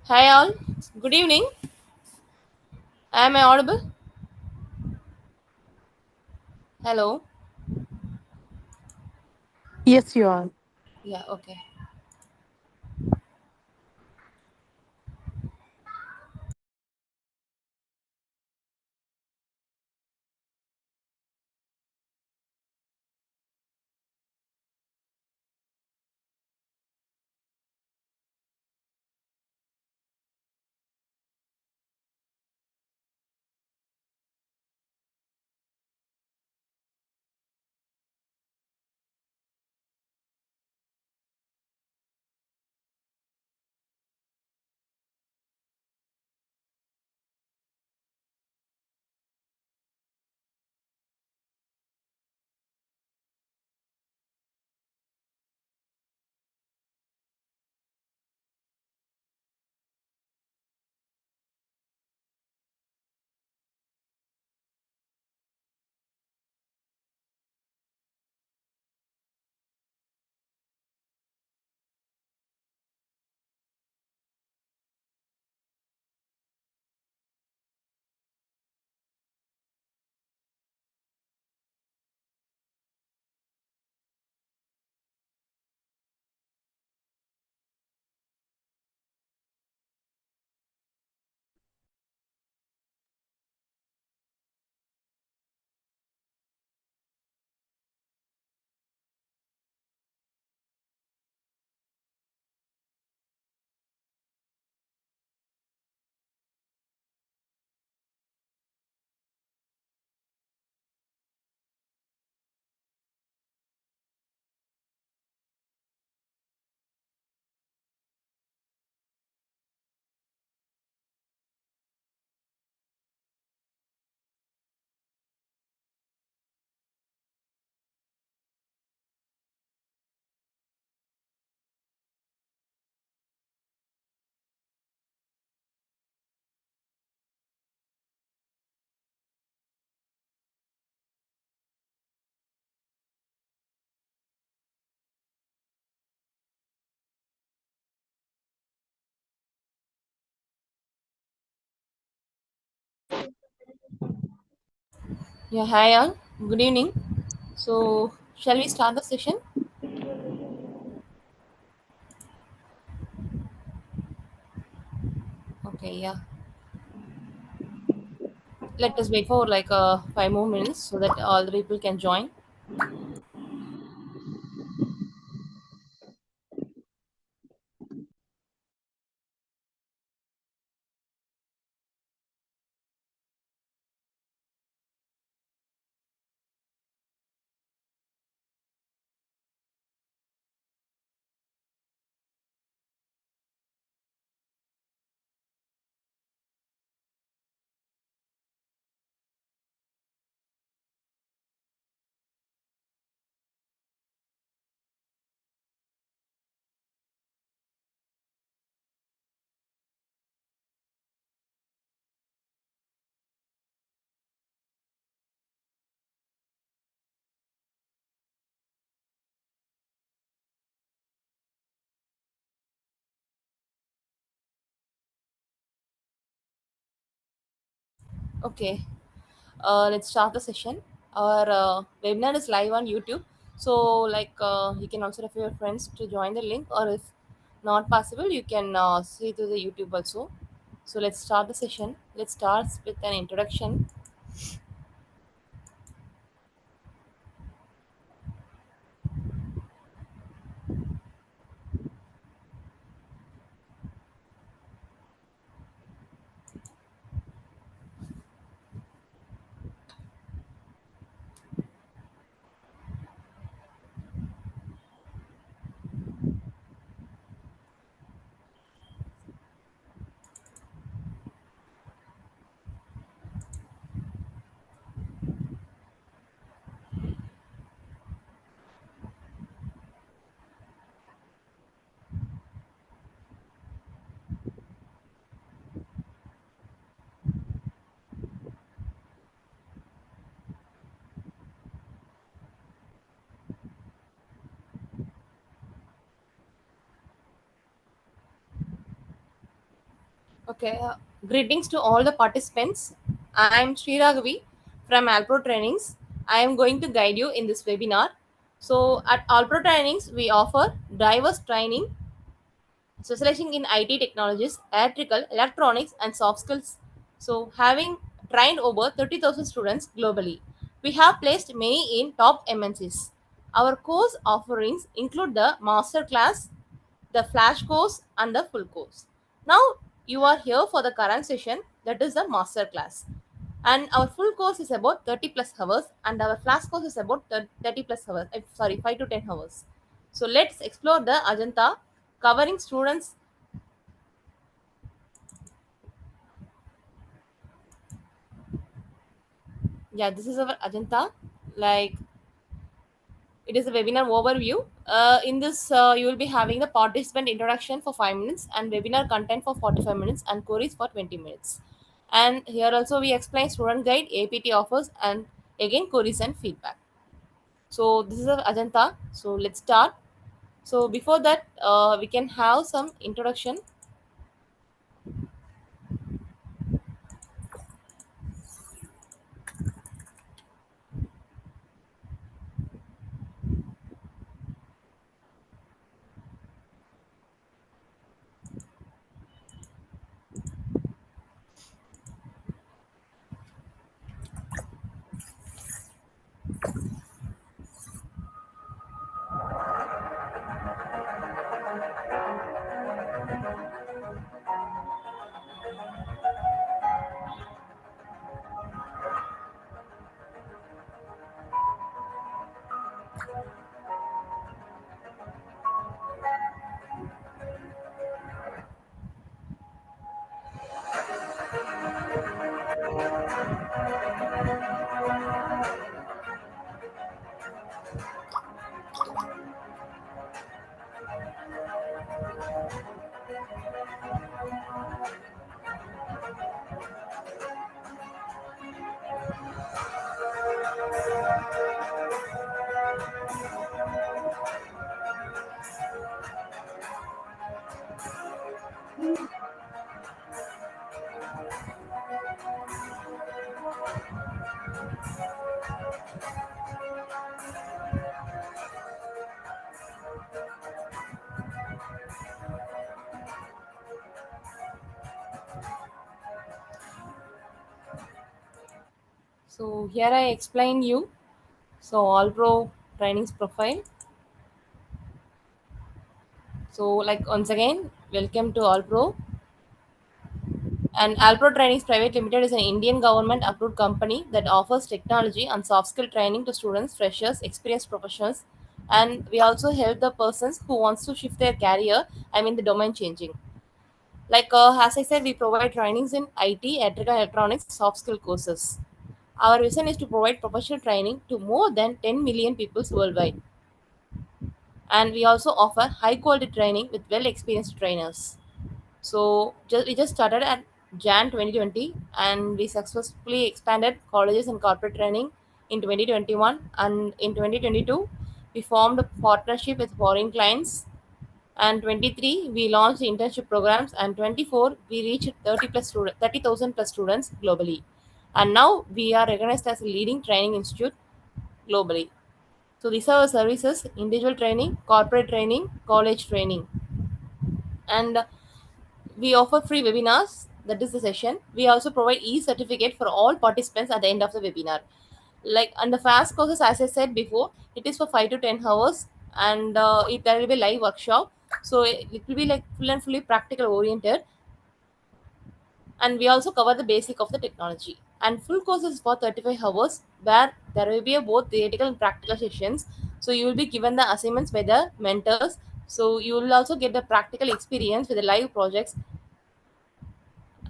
Hi all, good evening. Am I audible? Hello. Yes, you are. Yeah, okay. Yeah, hi all. Good evening. So, shall we start the session? Okay, yeah. Let us wait for like 5 more minutes so that all the people can join. Okay, let's start the session. Our webinar is live on YouTube. So, you can also refer your friends to join the link, or if not possible, you can see to the YouTube also. So, let's start the session. Let's start with an introduction. Okay, greetings to all the participants. I'm Sri Raghavi from AllPro Trainings. I am going to guide you in this webinar. So, at AllPro Trainings, we offer diverse training specializing in IT technologies, electrical, electronics, and soft skills. So, having trained over 30,000 students globally, we have placed many in top MNCs. Our course offerings include the master class, the flash course, and the full course. Now, you are here for the current session, that is the master class. And our full course is about 30 plus hours, and our flash course is about 30 plus hours. Sorry, 5 to 10 hours. So, let's explore the agenda covering students. Yeah, this is our agenda. Like, it is a webinar overview. In this, you will be having the participant introduction for 5 minutes and webinar content for 45 minutes and queries for 20 minutes. And here also we explain student guide, APT offers, and again queries and feedback. So this is our agenda. So let's start. So before that, we can have some introduction. So here I explain you. So AllPro trainings profile. So like once again, welcome to AllPro. And AllPro Trainings Private Limited is an Indian government approved company that offers technology and soft skill training to students, freshers, experienced professionals, and we also help the persons who wants to shift their career. I mean the domain changing. Like as I said, we provide trainings in IT, electrical, electronics, soft skill courses. Our vision is to provide professional training to more than 10 million people worldwide, and we also offer high quality training with well experienced trainers. So we just started at Jan 2020 and we successfully expanded colleges and corporate training in 2021, and in 2022 we formed a partnership with foreign clients, and 23 we launched internship programs, and 24 we reached 30,000 plus students globally, and now we are recognized as a leading training institute globally. So these are our services: individual training, corporate training, college training, and we offer free webinars. That is the session. We also provide e-certificate for all participants at the end of the webinar. Like and the fast courses, as I said before, it is for 5 to 10 hours, and there will be live workshop. So it will be like full and fully practical oriented, and we also cover the basic of the technology. And full course is for 35 hours, where there will be a both theoretical and practical sessions. So you will be given the assignments by the mentors. So you will also get the practical experience with the live projects,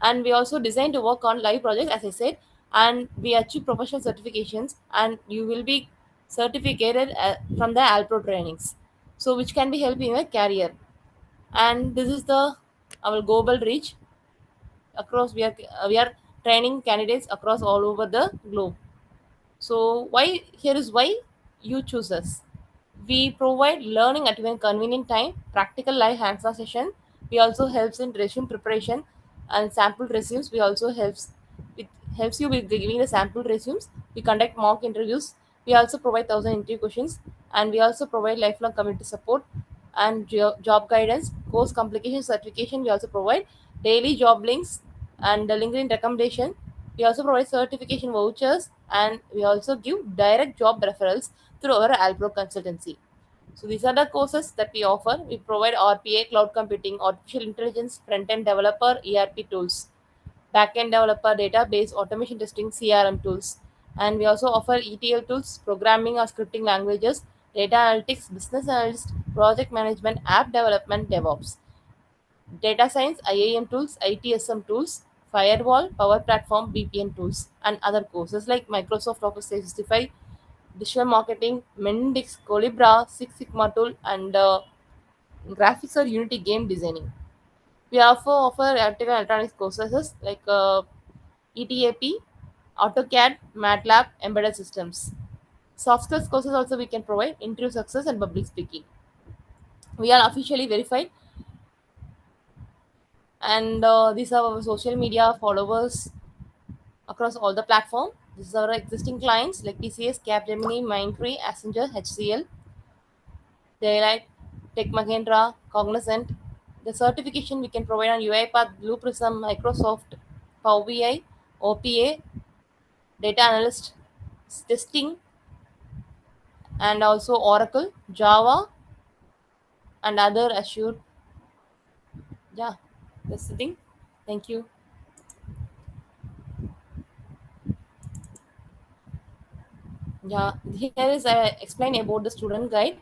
and we also design to work on live projects, as I said, and we achieve professional certifications, and you will be certificated from the AllPro trainings, so which can be help in your career. And this is the our global reach across. We are training candidates across all over the globe. So why here is why you choose us. We provide learning at your convenient time, practical live hands-on session. We also helps in resume preparation, And sample resumes we also it helps you with giving the sample resumes. We conduct mock interviews. We also provide 1,000 interview questions, and we also provide lifelong community support and job guidance, course complication certification. We also provide daily job links and the LinkedIn recommendation. We also provide certification vouchers, and we also give direct job referrals through our AllPro consultancy. So these are the courses that we offer. We provide RPA, cloud computing, artificial intelligence, front-end developer, ERP tools, back-end developer, database, automation testing, CRM tools. And we also offer ETL tools, programming or scripting languages, data analytics, business analyst, project management, app development, DevOps, data science, IAM tools, ITSM tools, firewall, Power Platform, VPN tools, and other courses like Microsoft Office 365, digital marketing, Mendix, Colibra, Six Sigma tool, and graphics or Unity game designing. We also offer electrical and electronics courses like ETAP, AutoCAD, MATLAB, embedded systems. Soft skills courses also we can provide interview success and public speaking. We are officially verified, and these are our social media followers across all the platform. This is our existing clients like TCS, Capgemini, Mindtree, Accenture, HCL, Daylight, Tech Mahindra, Cognizant. The certification we can provide on UiPath, Blue Prism, Microsoft, Power BI, OPA, data analyst, testing, and also Oracle, Java, and other Azure. Yeah, that's the thing. Thank you. Yeah, here is I explain about the student guide,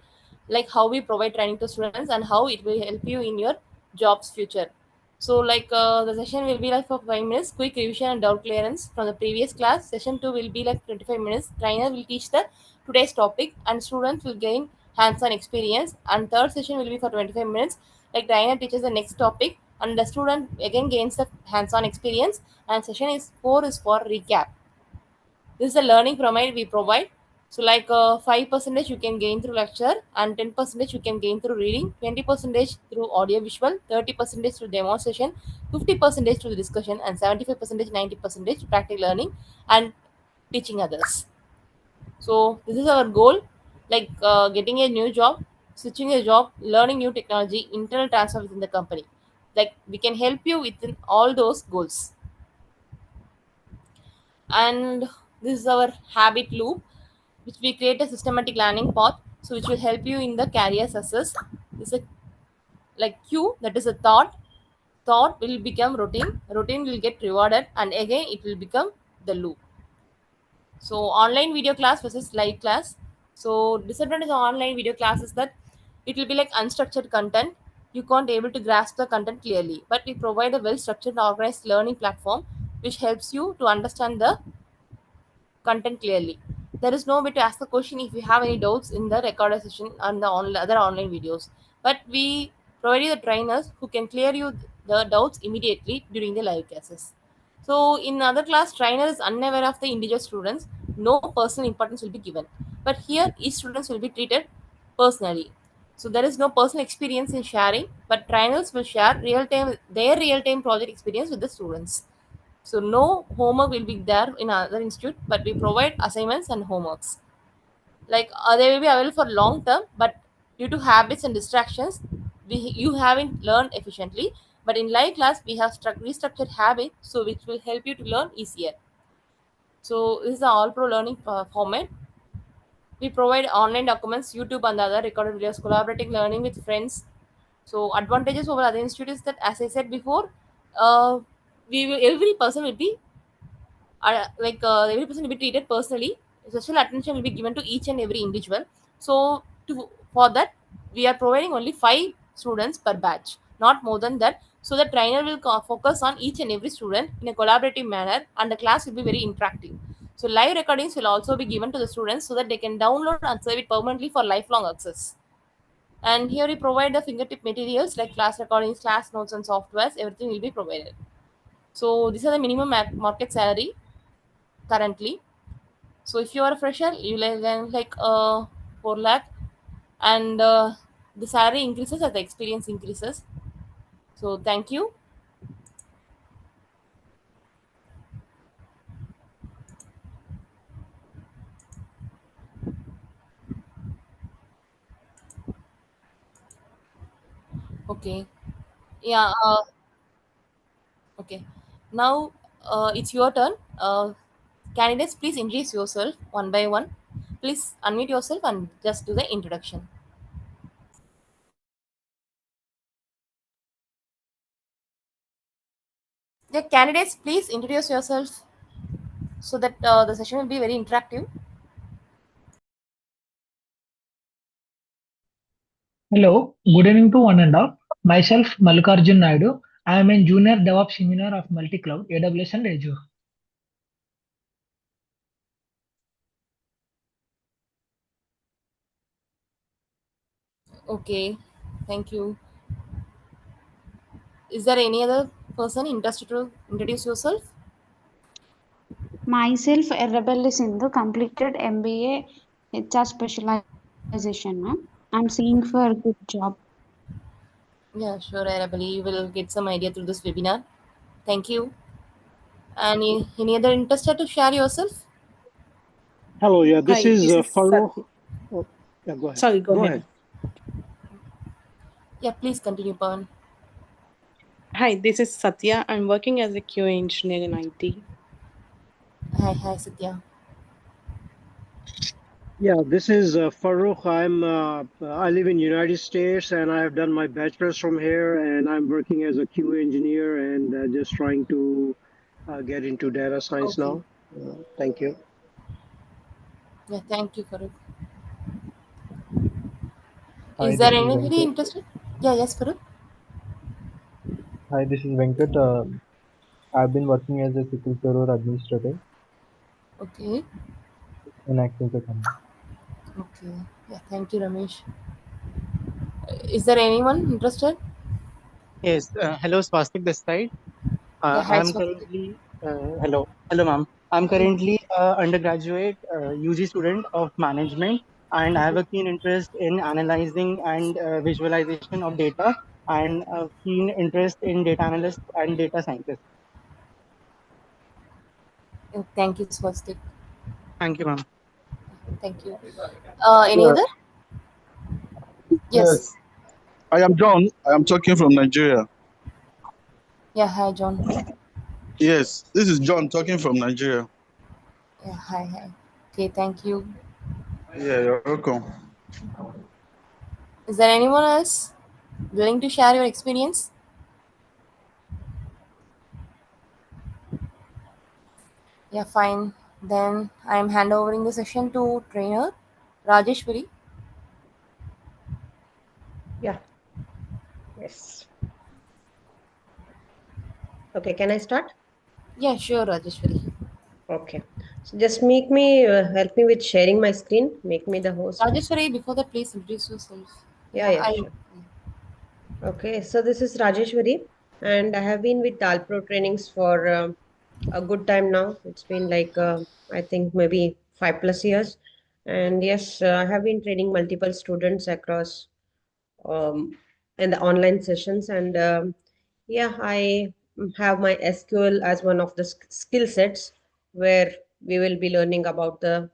like how we provide training to students and how it will help you in your job's future. So, like the session will be like for 5 minutes, quick revision and doubt clearance from the previous class. Session two will be like 25 minutes. Trainer will teach the today's topic, and students will gain hands-on experience. And third session will be for 25 minutes. Like trainer teaches the next topic, and the student again gains the hands-on experience. And session is four is for recap. This is a learning pyramid we provide. So like 5% you can gain through lecture, and 10% you can gain through reading, 20% through audio visual, 30% through demonstration, 50% through the discussion, and 75% 90% practical learning and teaching others. So this is our goal, like getting a new job, switching a job, learning new technology, internal transfer within the company. Like we can help you within all those goals. And this is our habit loop, which we create a systematic learning path, so which will help you in the career success. This is a like cue, that is a thought will become routine will get rewarded, and again it will become the loop. So online video class versus live class. So disadvantage of online video class is that it will be like unstructured content. You can't able to grasp the content clearly, but we provide a well structured organized learning platform which helps you to understand the content clearly. There is no way to ask the question if you have any doubts in the recorded session and the other online videos. But we provide you the trainers who can clear you the doubts immediately during the live classes. So in other class, trainer is unaware of the individual students. No personal importance will be given. But here, each students will be treated personally. So there is no personal experience in sharing, but trainers will share real time project experience with the students. So no homework will be there in other institute, but we provide assignments and homeworks. Like they will be available for long term, but due to habits and distractions, you haven't learned efficiently. But in live class, we have restructured habits, so which will help you to learn easier. So this is the All Pro learning format. We provide online documents, YouTube and other recorded videos, collaborating learning with friends. So advantages over other institutes that, as I said before, uh, every person will be every person will be treated personally. Special attention will be given to each and every individual. So for that, we are providing only 5 students per batch, not more than that. So the trainer will focus on each and every student in a collaborative manner, and the class will be very interactive. So live recordings will also be given to the students so that they can download and save it permanently for lifelong access. And here we provide the fingertip materials like class recordings, class notes, and softwares. Everything will be provided. So these are the minimum market salary currently. So if you are a fresher, you learn like 4 lakh, and the salary increases as the experience increases. So thank you. Okay. Yeah. Okay. Now it's your turn. Candidates, please introduce yourself one by one. Please unmute yourself and just do the introduction. The candidates, please introduce yourself so that the session will be very interactive. Hello, good evening to one and all. Myself, Mallikarjun Naidu. I am a junior DevOps engineer of multi-cloud, AWS and Azure. Okay. Thank you. Is there any other person interested to introduce yourself? Myself, a rebel Sindhu, completed MBA HR specialization, ma'am. I'm seeing for a good job. Yeah, sure. I believe you will get some idea through this webinar. Thank you. Any other interested to share yourself? Hello, yeah, this Hi, is this is Farouk. Satya. Oh, yeah, go ahead. Sorry, go Go ahead. ahead. Yeah, please continue, Pawan. Hi, this is Satya. I'm working as a QA engineer in IT. Hi, Satya. Yeah, this is Farouk. I live in United States and I have done my bachelor's from here and I'm working as a QA engineer and just trying to get into data science Okay. now. Thank you. Yeah, thank you for it. Hi, Is there this is anybody Venkat. interested? Yeah, yes, Farooq. Hi, this is Venkat. I've been working as a SQL Server administrator Okay. in Accenture company. Okay. Yeah, thank you, Ramesh. Is there anyone interested? Yes, hello, Swastik this side. Yeah, hi, I'm Swati. currently, hello, ma'am. I'm Yeah. currently undergraduate UG student of management, and I have Okay. a keen interest in analyzing and visualization of data, and a keen interest in data analyst and data scientist. Thank you, Swastik. Thank you, ma'am. Thank you. Any Yeah, other? Yes. yes. I am John. I am talking from Nigeria. Yeah, hi, John. Yes, this is John talking from Nigeria. Yeah, hi. Okay, thank you. Yeah, you're welcome. Is there anyone else willing to share your experience? Yeah, fine. Then I am handovering the session to trainer Rajeshwari. Yeah, yes. Okay, can I start? Yeah, sure, Rajeshwari. Okay. So just make me, help me with sharing my screen. Make me the host. Rajeshwari, before that, please introduce yourself. Yeah, Yeah, yeah, sure. Okay, so this is Rajeshwari, and I have been with AllPro Trainings for a good time now. It's been like, I think maybe 5+ years. And yes, I have been training multiple students across um, in the online sessions. And yeah, I have my SQL as one of the skill sets where we will be learning about the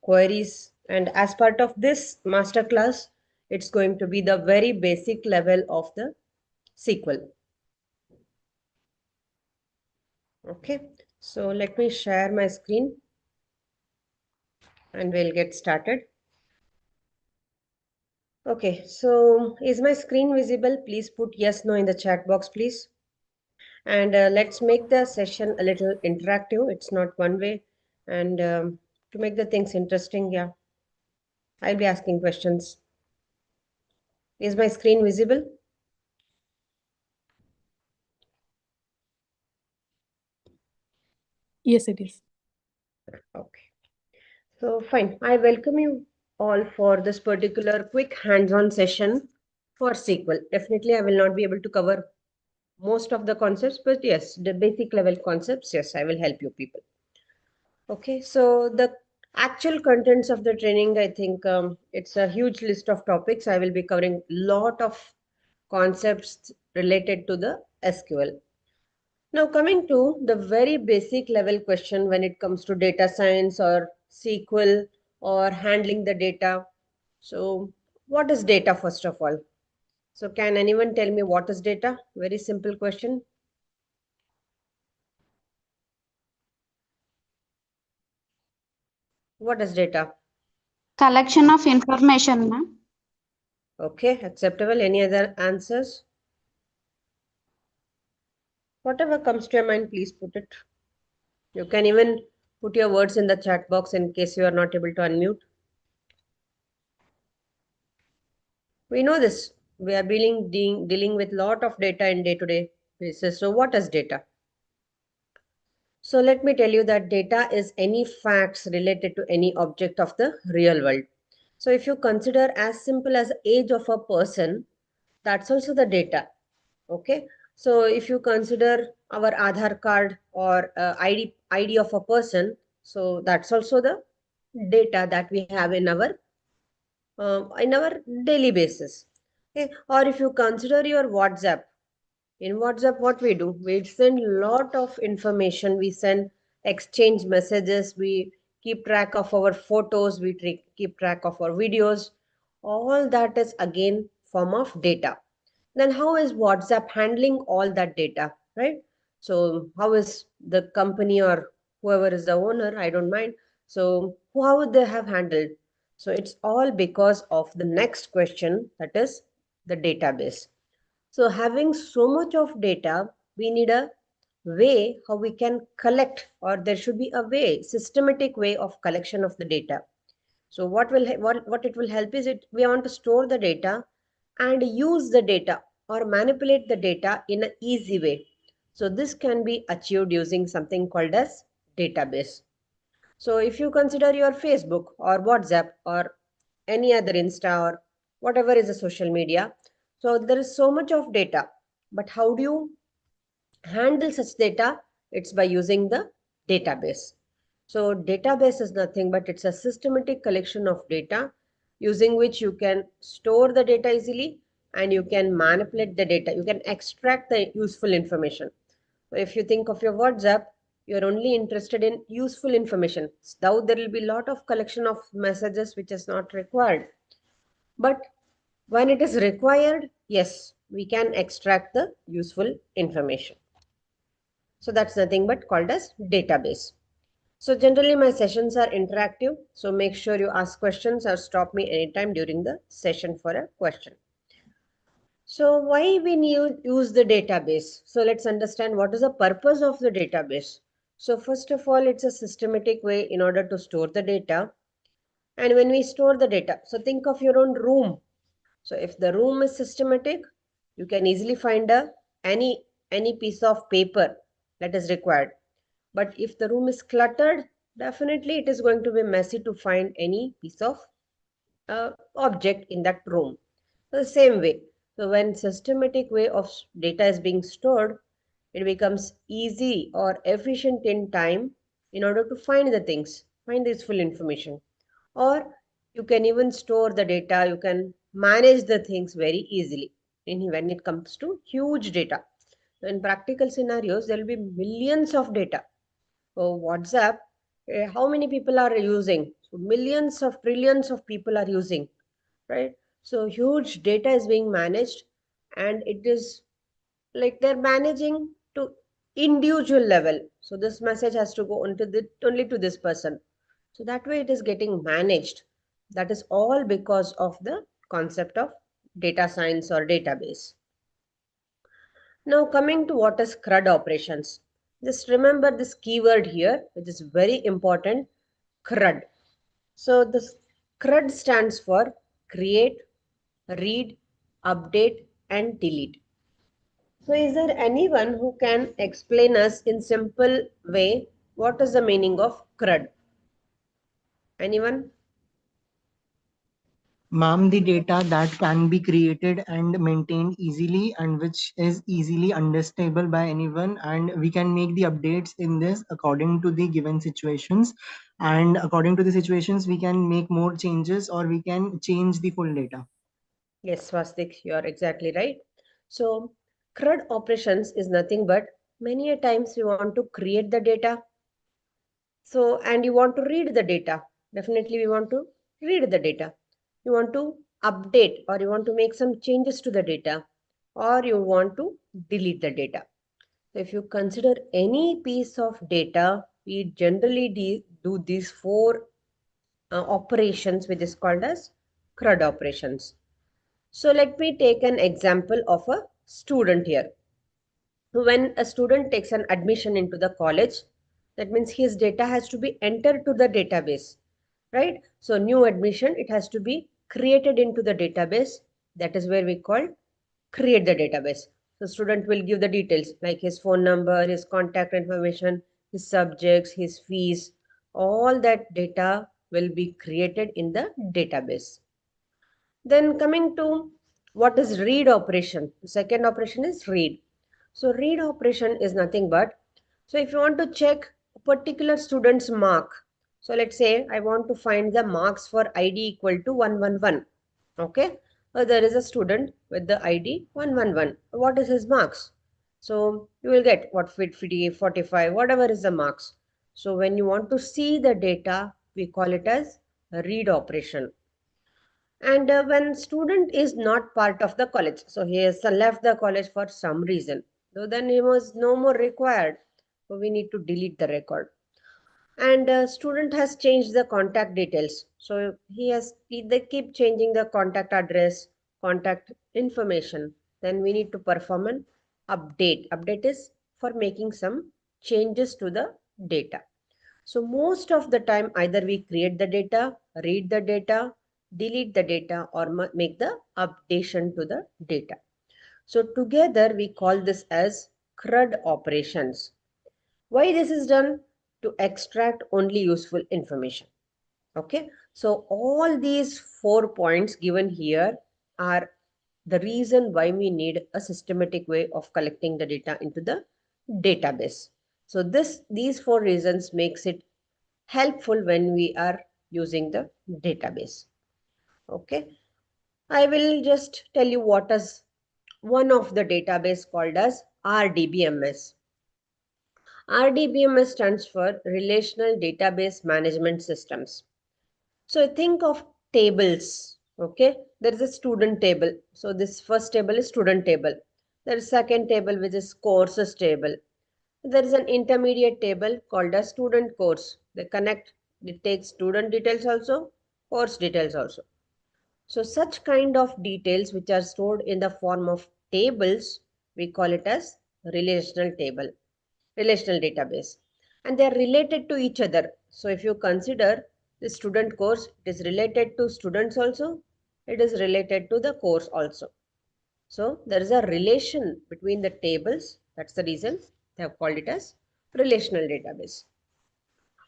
queries. And as part of this masterclass, it's going to be the very basic level of the SQL. Okay, so let me share my screen and we'll get started. Okay, so is my screen visible? Please put yes, no in the chat box, please. And let's make the session a little interactive. It's not one way. And to make the things interesting, yeah, I'll be asking questions. Is my screen visible? Yes, it is. Okay. So fine. I welcome you all for this particular quick hands-on session for SQL. Definitely, I will not be able to cover most of the concepts, but yes, the basic level concepts, yes, I will help you people. Okay, so the actual contents of the training, I think it's a huge list of topics. I will be covering lot of concepts related to the SQL. Now coming to the very basic level question when it comes to data science or SQL or handling the data. So what is data first of all? So can anyone tell me what is data? Very simple question. What is data? Collection of information, ma'am. Okay, acceptable. Any other answers? Whatever comes to your mind, please put it. You can even put your words in the chat box in case you are not able to unmute. We know this. We are dealing with lot of data in day-to-day basis. So what is data? So let me tell you that data is any facts related to any object of the real world. So if you consider as simple as age of a person, that's also the data. Okay. So if you consider our Aadhaar card or ID of a person, so that's also the data that we have in our daily basis. Okay. Or if you consider your WhatsApp, in WhatsApp, what we do? We send lot of information. We send exchange messages. We keep track of our photos. We keep track of our videos. All that is again form of data. Then how is WhatsApp handling all that data, right? So how is the company or whoever is the owner, I don't mind. So how would they have handled? So it's all because of the next question, that is the database. So having so much of data, we need a way how we can collect, or there should be a way, systematic way of collection of the data. So what it will help is it we want to store the data and use the data or manipulate the data in an easy way. So this can be achieved using something called as database. So if you consider your Facebook or WhatsApp or any other Insta or whatever is a social media, so there is so much of data. But how do you handle such data? It's by using the database. So database is nothing but it's a systematic collection of data using which you can store the data easily and you can manipulate the data. You can extract the useful information. So if you think of your WhatsApp, you're only interested in useful information. Now there will be a lot of collection of messages which is not required. But when it is required, yes, we can extract the useful information. So that's nothing but called as database. So generally my sessions are interactive. So make sure you ask questions or stop me anytime during the session for a question. So why we need use the database? So let's understand what is the purpose of the database. So first of all, it's a systematic way in order to store the data. And when we store the data, so think of your own room. So if the room is systematic, you can easily find any piece of paper that is required. But if the room is cluttered, definitely it is going to be messy to find any piece of object in that room. So the same way, so when systematic way of data is being stored, it becomes easy or efficient in time in order to find the things, find this full information. Or you can even store the data, you can manage the things very easily when it comes to huge data. So in practical scenarios, there will be millions of data. So WhatsApp, how many people are using? So millions of trillions of people are using, right? So huge data is being managed and it is like they're managing to individual level. So this message has to go only to this person. So that way it is getting managed. That is all because of the concept of data science or database. Now coming to what is CRUD operations. Just remember this keyword here, which is very important, CRUD. So this CRUD stands for create, read, update, and delete. So is there anyone who can explain us in simple way what is the meaning of CRUD? Anyone? Ma'am, the data that can be created and maintained easily and which is easily understandable by anyone, and we can make the updates in this according to the given situations, and according to the situations we can make more changes or we can change the full data. Yes, Swastik, you are exactly right. So CRUD operations is nothing but many a times we want to create the data. So, and you want to read the data. Definitely we want to read the data. You want to update or you want to make some changes to the data, or you want to delete the data. So if you consider any piece of data, we generally do these four operations, which is called as CRUD operations. So let me take an example of a student here. When a student takes an admission into the college, that means his data has to be entered to the database, right? So new admission, it has to be created into the database. That is where we call create the database. So student will give the details like his phone number, his contact information, his subjects, his fees. All that data will be created in the database. Then coming to what is read operation. The second operation is read. So read operation is nothing but, so if you want to check a particular student's mark, so let's say I want to find the marks for ID equal to 111. Okay. There is a student with the ID 111. What is his marks? So you will get what 50, 45, whatever is the marks. So when you want to see the data, we call it as a read operation. And when student is not part of the college, so he has left the college for some reason, so then he was no more required, so we need to delete the record. And student has changed the contact details, so they keep changing the contact address, contact information, then we need to perform an update is for making some changes to the data. So most of the time, either we create the data, read the data, delete the data, or make the updation to the data. So together we call this as CRUD operations. Why this is done? To extract only useful information. Okay. So all these 4 points given here are the reason why we need a systematic way of collecting the data into the database. So these 4 reasons makes it helpful when we are using the database. Okay, I will just tell you what is one of the database called as RDBMS. RDBMS stands for Relational Database Management Systems. So think of tables. Okay, there is a student table. So this first table is student table. There is second table which is courses table. There is an intermediate table called as student course. They connect, it takes student details also, course details also. So such kind of details which are stored in the form of tables, we call it as relational table, relational database. And they are related to each other. So if you consider the student course, it is related to students also, it is related to the course also. So there is a relation between the tables. That's the reason they have called it as relational database.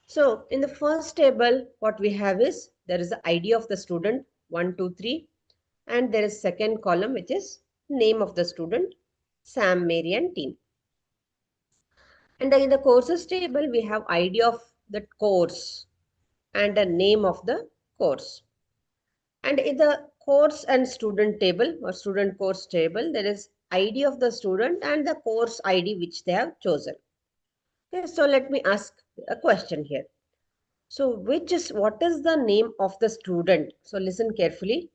So in the first table, what we have is there is the ID of the student 1, 2, 3, and there is second column which is name of the student Sam, Mary, and team. And in the courses table, we have ID of the course and the name of the course. And in the course and student table or student course table, there is ID of the student and the course ID which they have chosen. Okay, so let me ask a question here. So what is the name of the student? So listen carefully.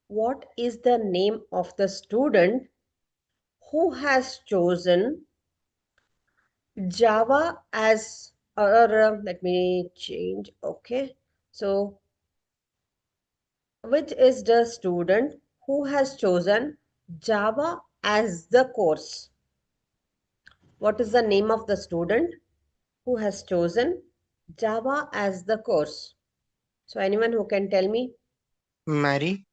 What is the name of the student who has chosen Java as, let me change. Okay. So which is the student who has chosen Java as the course? What is the name of the student who has chosen Java as the course? So anyone who can tell me? Mary.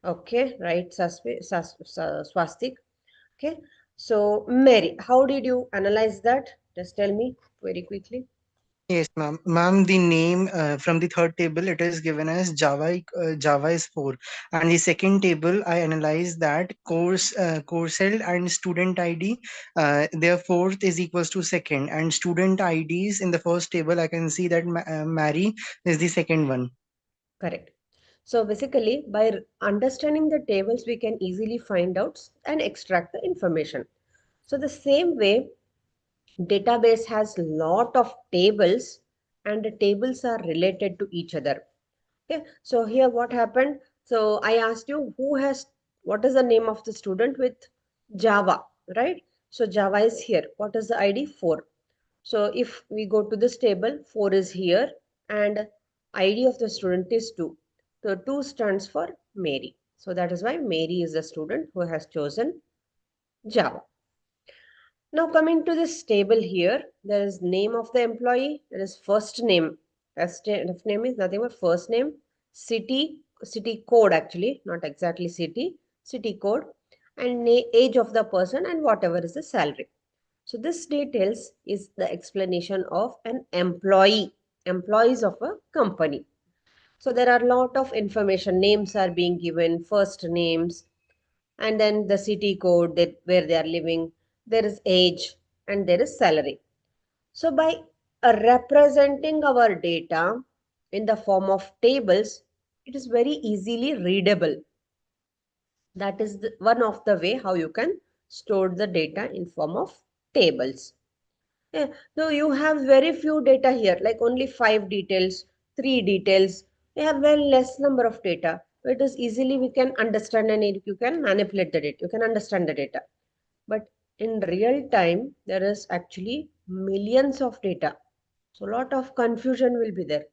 Okay, right, Swastik. Okay, so Mary, how did you analyze that? Just tell me very quickly. Yes, ma'am. Ma'am, the name from the third table, it is given as Java is 4. And the second table, I analyzed that course held and student ID, their fourth is equals to second. And student IDs in the first table, I can see that Mary is the second one. Correct. So basically, by understanding the tables, we can easily find out and extract the information. So the same way, database has lot of tables and the tables are related to each other. Okay, so here what happened? So I asked you what is the name of the student with Java, right? So Java is here. What is the ID? 4. So if we go to this table, 4 is here and ID of the student is 2. So 2 stands for Mary. So that is why Mary is the student who has chosen Java. Now coming to this table here, there is name of the employee, there is first name. First name is nothing but first name, city code actually, not exactly city code, and age of the person and whatever is the salary. So this details is the explanation of an employees of a company. So there are a lot of information, names are being given, first names, and then the city code that where they are living, there is age, and there is salary. So by representing our data in the form of tables, it is very easily readable. That is one of the way how you can store the data in form of tables. Yeah. So you have very few data here, like only 5 details, 3 details. We have very less number of data. It is easily we can understand and you can manipulate the data. You can understand the data. But in real time, there is actually millions of data. So a lot of confusion will be there.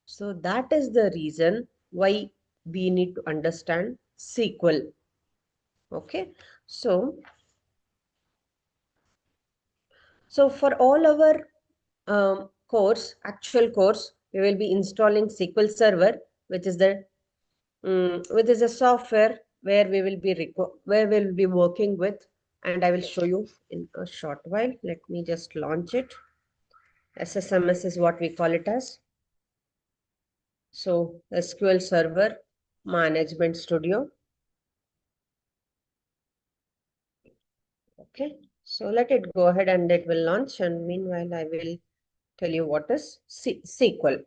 So that is the reason why we need to understand SQL. Okay. So for all our actual course, we will be installing SQL Server, which is a software where we will be working with, and I will show you in a short while. Let me just launch it. SSMS is what we call it as. So SQL Server Management Studio. Okay, so let it go ahead and it will launch, and meanwhile I will tell you what is SQL.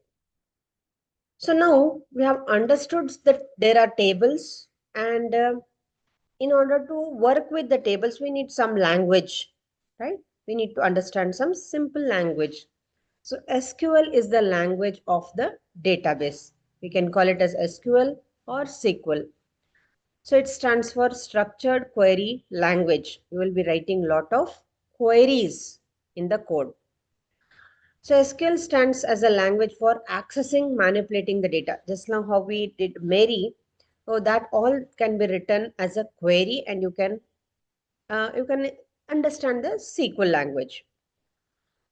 So now we have understood that there are tables, and in order to work with the tables, we need some language, right? We need to understand some simple language. So SQL is the language of the database. We can call it as SQL or SQL. So it stands for Structured Query Language. You will be writing a lot of queries in the code. So SQL stands as a language for accessing, manipulating the data. Just now how we did Mary, so that all can be written as a query, and you can understand the SQL language.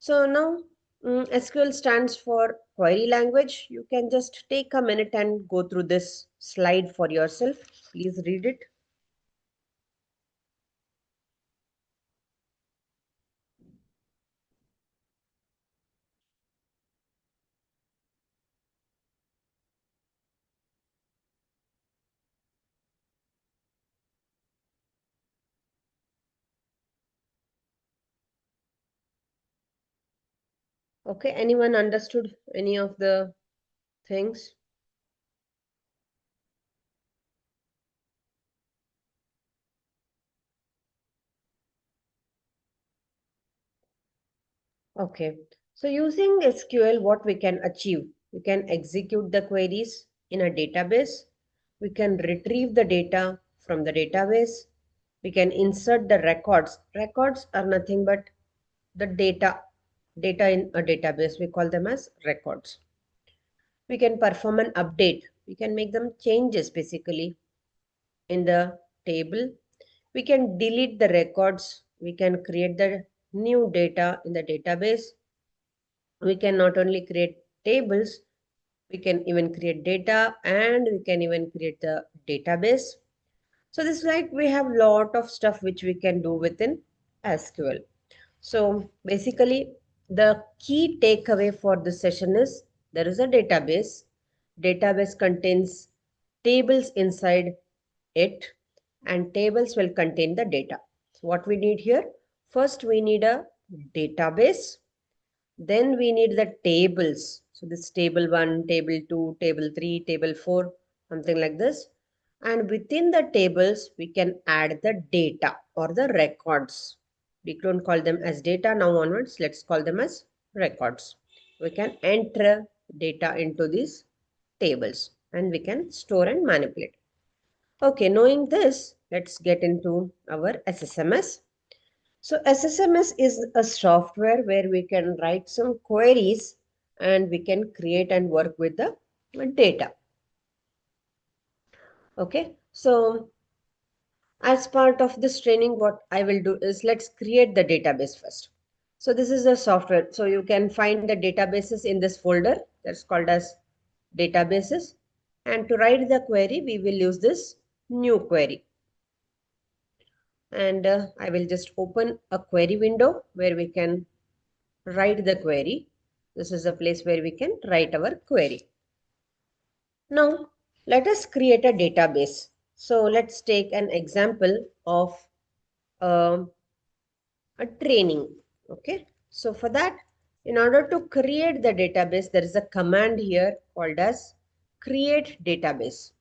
So now SQL stands for query language. You can just take a minute and go through this slide for yourself. Please read it. Okay, anyone understood any of the things? Okay, so using SQL, what we can achieve? We can execute the queries in a database. We can retrieve the data from the database. We can insert the records. Records are nothing but the data in a database. We call them as records. We can perform an update. We can make them changes basically in the table. We can delete the records. We can create the new data in the database. We can not only create tables, we can even create data, and we can even create the database. So this is like we have lot of stuff which we can do within SQL. So basically the key takeaway for this session is there is a database. Database contains tables inside it, and tables will contain the data. So what we need here? First we need a database. Then we need the tables. So this table 1, table 2, table 3, table 4, something like this. And within the tables, we can add the data or the records. We don't call them as data now onwards. Let's call them as records. We can enter data into these tables. and we can store and manipulate. Okay, knowing this, let's get into our SSMS. So SSMS is a software where we can write some queries and we can create and work with the data. Okay, so as part of this training, what I will do is let's create the database first. So this is a software. So you can find the databases in this folder that's called as databases. And to write the query, we will use this new query. And I will just open a query window where we can write the query. This is a place where we can write our query. Now, let us create a database. So let's take an example of um, a training. Okay, so for that, in order to create the database, there is a command here called as create database.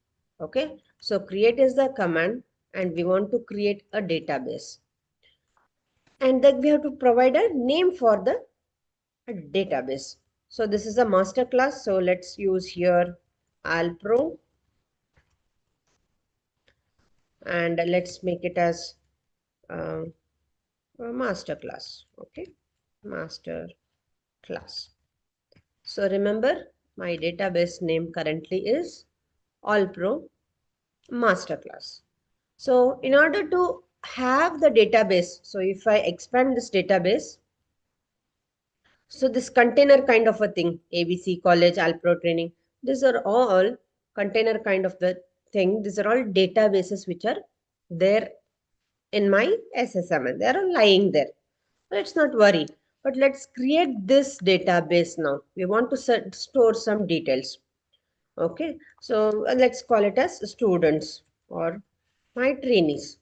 Okay, so create is the command and we want to create a database. And then we have to provide a name for the database. So this is a master class. So let's use here AllPro and let's make it as uh, a master class. Okay, master class. So remember, my database name currently is AllPro Masterclass. So in order to have the database, so if I expand this database, so this container kind of a thing, ABC College, AllPro Training, these are all container kind of the thing. These are all databases which are there in my SSML. They are all lying there. Let's not worry. But let's create this database now. We want to store some details. Okay, so let's call it as students or my trainees.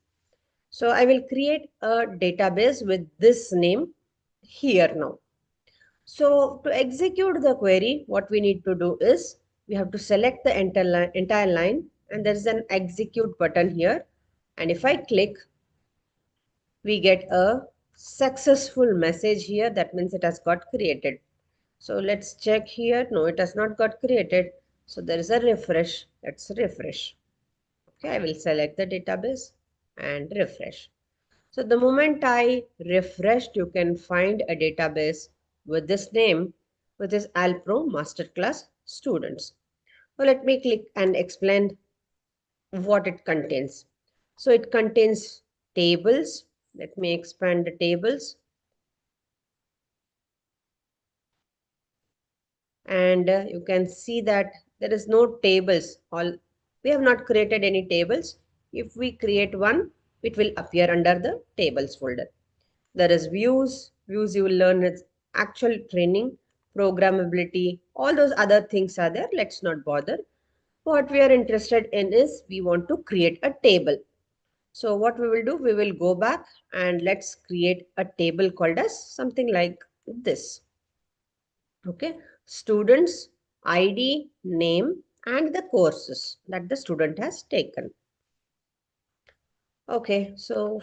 So I will create a database with this name here now. So to execute the query, what we need to do is we have to select the entire line and there is an execute button here. And if I click, we get a successful message here. That means it has got created. So let's check here. No, it has not got created. So there is a refresh. Let's refresh. Okay, I will select the database and refresh. So the moment I refreshed, you can find a database with this name, which is AllPro Masterclass Students. Well, let me click and explain what it contains. So it contains tables. Let me expand the tables. And you can see that there is no tables. We have not created any tables. If we create one, it will appear under the tables folder. There is views you will learn its actual training, programmability, all those other things are there. Let's not bother. What we are interested in is we want to create a table. So what we will do, we will go back and let's create a table called as something like this. Okay, students, ID, name, and the courses that the student has taken. Okay, so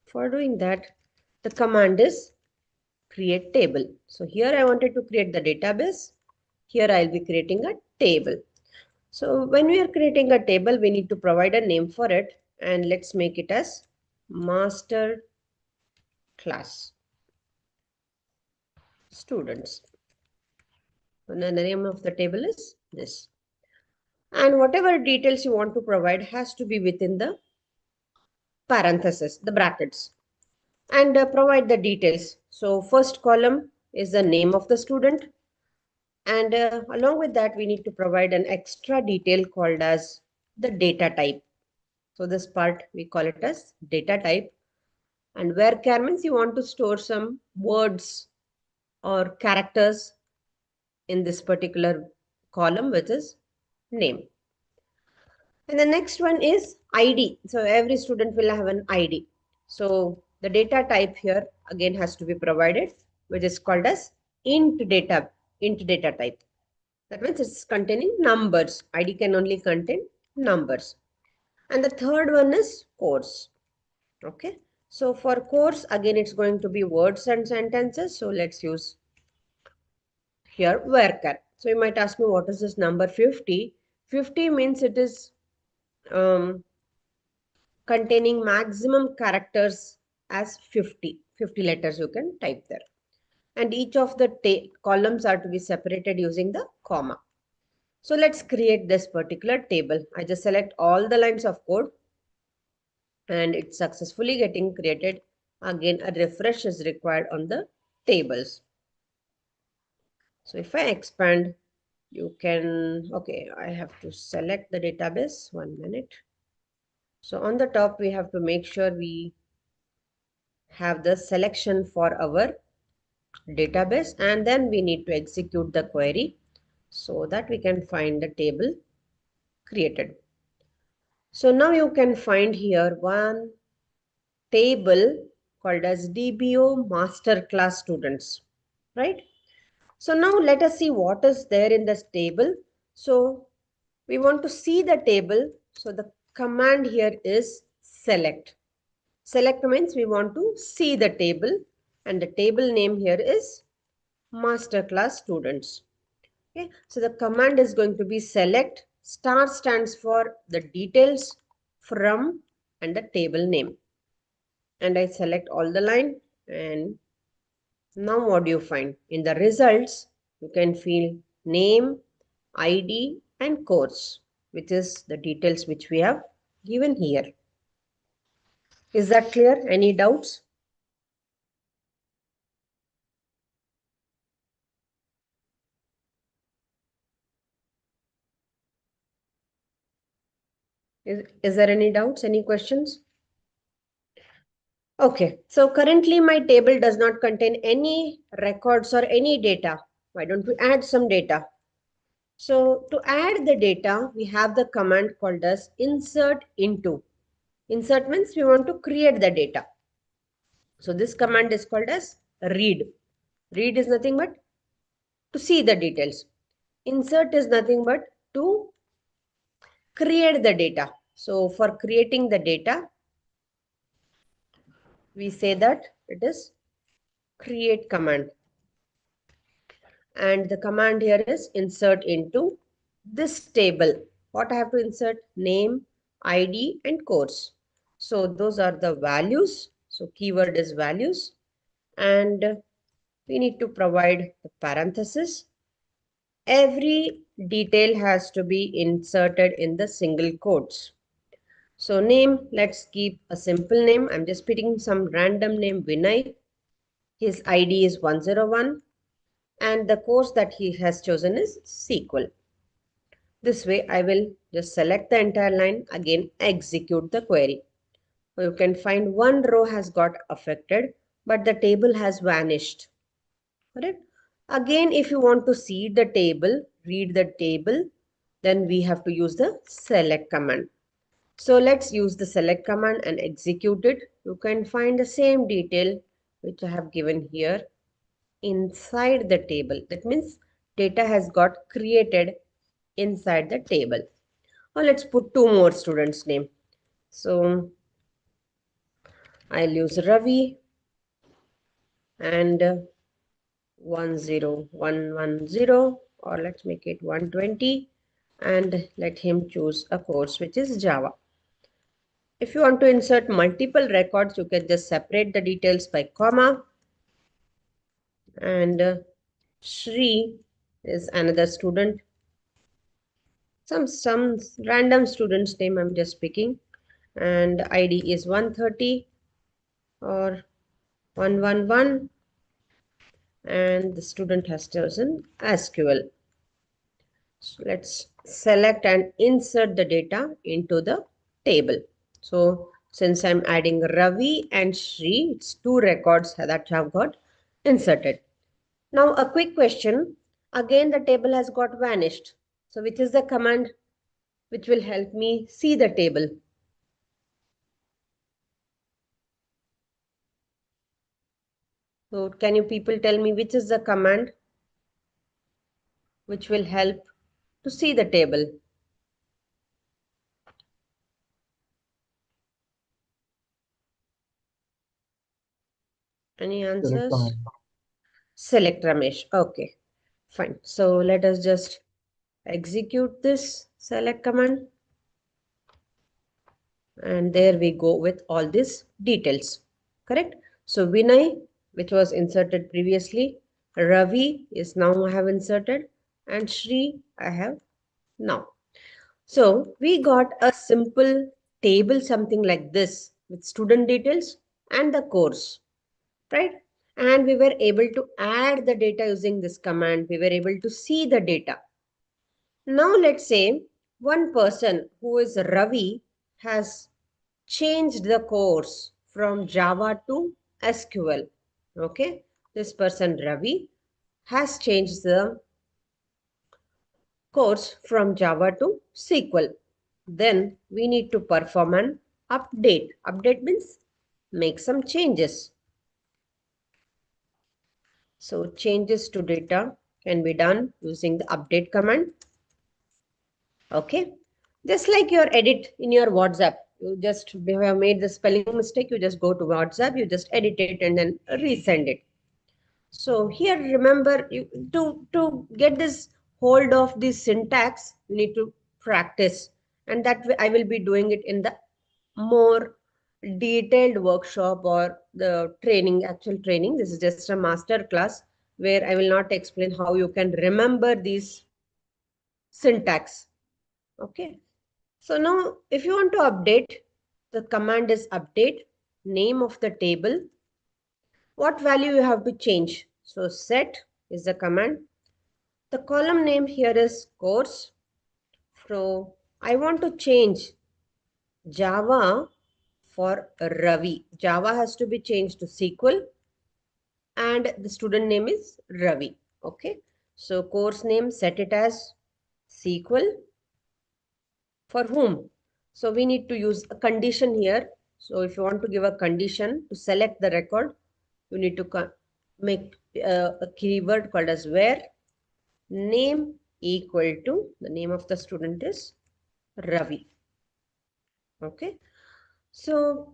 for doing that, the command is create table. So here I wanted to create the database. Here I'll be creating a table. So when we are creating a table, we need to provide a name for it. And let's make it as master class students. And then the name of the table is this. And whatever details you want to provide has to be within the parentheses, the brackets, and provide the details. So first column is the name of the student. And along with that, we need to provide an extra detail called as the data type. So this part, we call it as data type. And where means you want to store some words or characters in this particular column, which is name. And the next one is ID. So every student will have an ID. So the data type here again has to be provided, which is called as int data type. That means it's containing numbers. ID can only contain numbers. And the third one is course. Okay. So for course, again, it's going to be words and sentences. So let's use here varchar. So you might ask me, what is this number 50? 50 means it is containing maximum characters as 50 letters you can type there. And each of the columns are to be separated using the comma. So let's create this particular table. I just select all the lines of code and it's successfully getting created. Again, a refresh is required on the tables. So if I expand, you can, okay, I have to select the database. 1 minute. So on the top, we have to make sure we have the selection for our database, and then we need to execute the query so that we can find the table created. So now you can find here one table called as DBO Masterclass Students, right? So now let us see what is there in this table. So we want to see the table. So the command here is select. Select means we want to see the table, and the table name here is Masterclass Students. Okay, so the command is going to be select. Star stands for the details from and the table name. And I select all the line, and now what do you find? In the results, you can fill name, ID and course, which is the details which we have given here. Is that clear? Any doubts? Is there any doubts? Any questions? Okay, so currently my table does not contain any records or any data. Why don't we add some data? So to add the data, we have the command called as insert into. Insert means we want to create the data. So this command is called as read. Read is nothing but to see the details. Insert is nothing but to create the data. So for creating the data, we say that it is create command. And the command here is insert into this table. What I have to insert? Name, ID and course. So those are the values. So keyword is values. And we need to provide the parenthesis. Every detail has to be inserted in the single quotes. So name, let's keep a simple name. I'm just putting some random name, Vinay. His ID is 101 and the course that he has chosen is SQL. This way I will just select the entire line, again execute the query. You can find one row has got affected, but the table has vanished. Correct? Again, if you want to see the table, read the table, then we have to use the select command. So let's use the select command and execute it. You can find the same detail which I have given here inside the table. That means data has got created inside the table. Now let's put two more students' name. So I'll use Ravi and 10110, or let's make it 120, and let him choose a course which is Java. If you want to insert multiple records, you can just separate the details by comma. And Shri is another student. Some random student's name I'm just picking. And ID is 130 or 111. And the student has chosen SQL. So let's select and insert the data into the table. So since I'm adding Ravi and Shri, it's two records that have got inserted. Now a quick question. Again, the table has got vanished. So which is the command which will help me see the table? So can you people tell me which is the command which will help to see the table? Any Select answers? command. Select Ramesh. Okay, fine. So let us just execute this. select command. And there we go with all these details. Correct? So Vinay, which was inserted previously, Ravi is now I have inserted, and Shri I have now. So we got a simple table, something like this, with student details and the course, right? And we were able to add the data using this command. We were able to see the data. Now let's say one person who is Ravi has changed the course from Java to SQL. Okay, this person Ravi has changed the course from Java to SQL. Then we need to perform an update. Update means make some changes. So changes to data can be done using the update command. Okay, just like your edit in your WhatsApp, you just have made the spelling mistake, you just go to WhatsApp, you just edit it and then resend it. So here remember, you to get this hold of the syntax, you need to practice, and that way I will be doing it in the more detailed workshop or the training, actual training. This is just a master class where I will not explain how you can remember these syntax. Okay. So now if you want to update, the command is update, name of the table, what value you have to change. So set is the command. The column name here is course. So I want to change Java for Ravi. Java has to be changed to SQL and the student name is Ravi. Okay. So course name, set it as SQL. For whom? So we need to use a condition here. So if you want to give a condition to select the record, you need to make a keyword called as where name equal to the name of the student is Ravi. Okay. So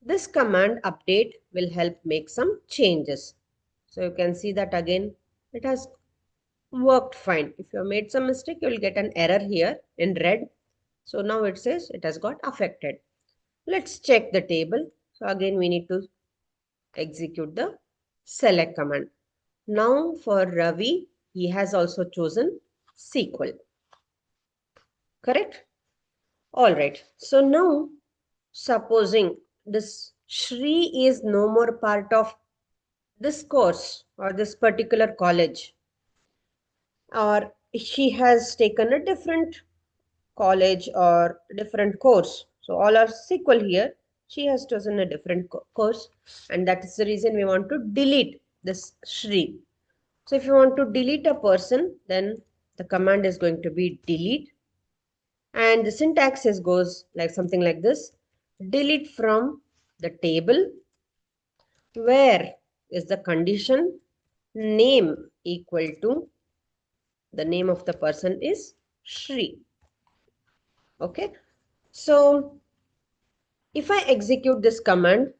this command update will help make some changes. So you can see that again, it has worked fine. If you have made some mistake, you will get an error here in red. So now it says it has got affected. Let's check the table. So again, we need to execute the select command. Now for Ravi, he has also chosen SQL. Correct? All right. So now, supposing this Shri is no more part of this course or this particular college, or she has taken a different college or different course. So all are equal here. She has chosen a different course, and that is the reason we want to delete this Shri. So if you want to delete a person, then the command is going to be delete, and the syntax goes like something like this: delete from the table where is the condition name equal to the name of the person is Shri. Okay, so if I execute this command,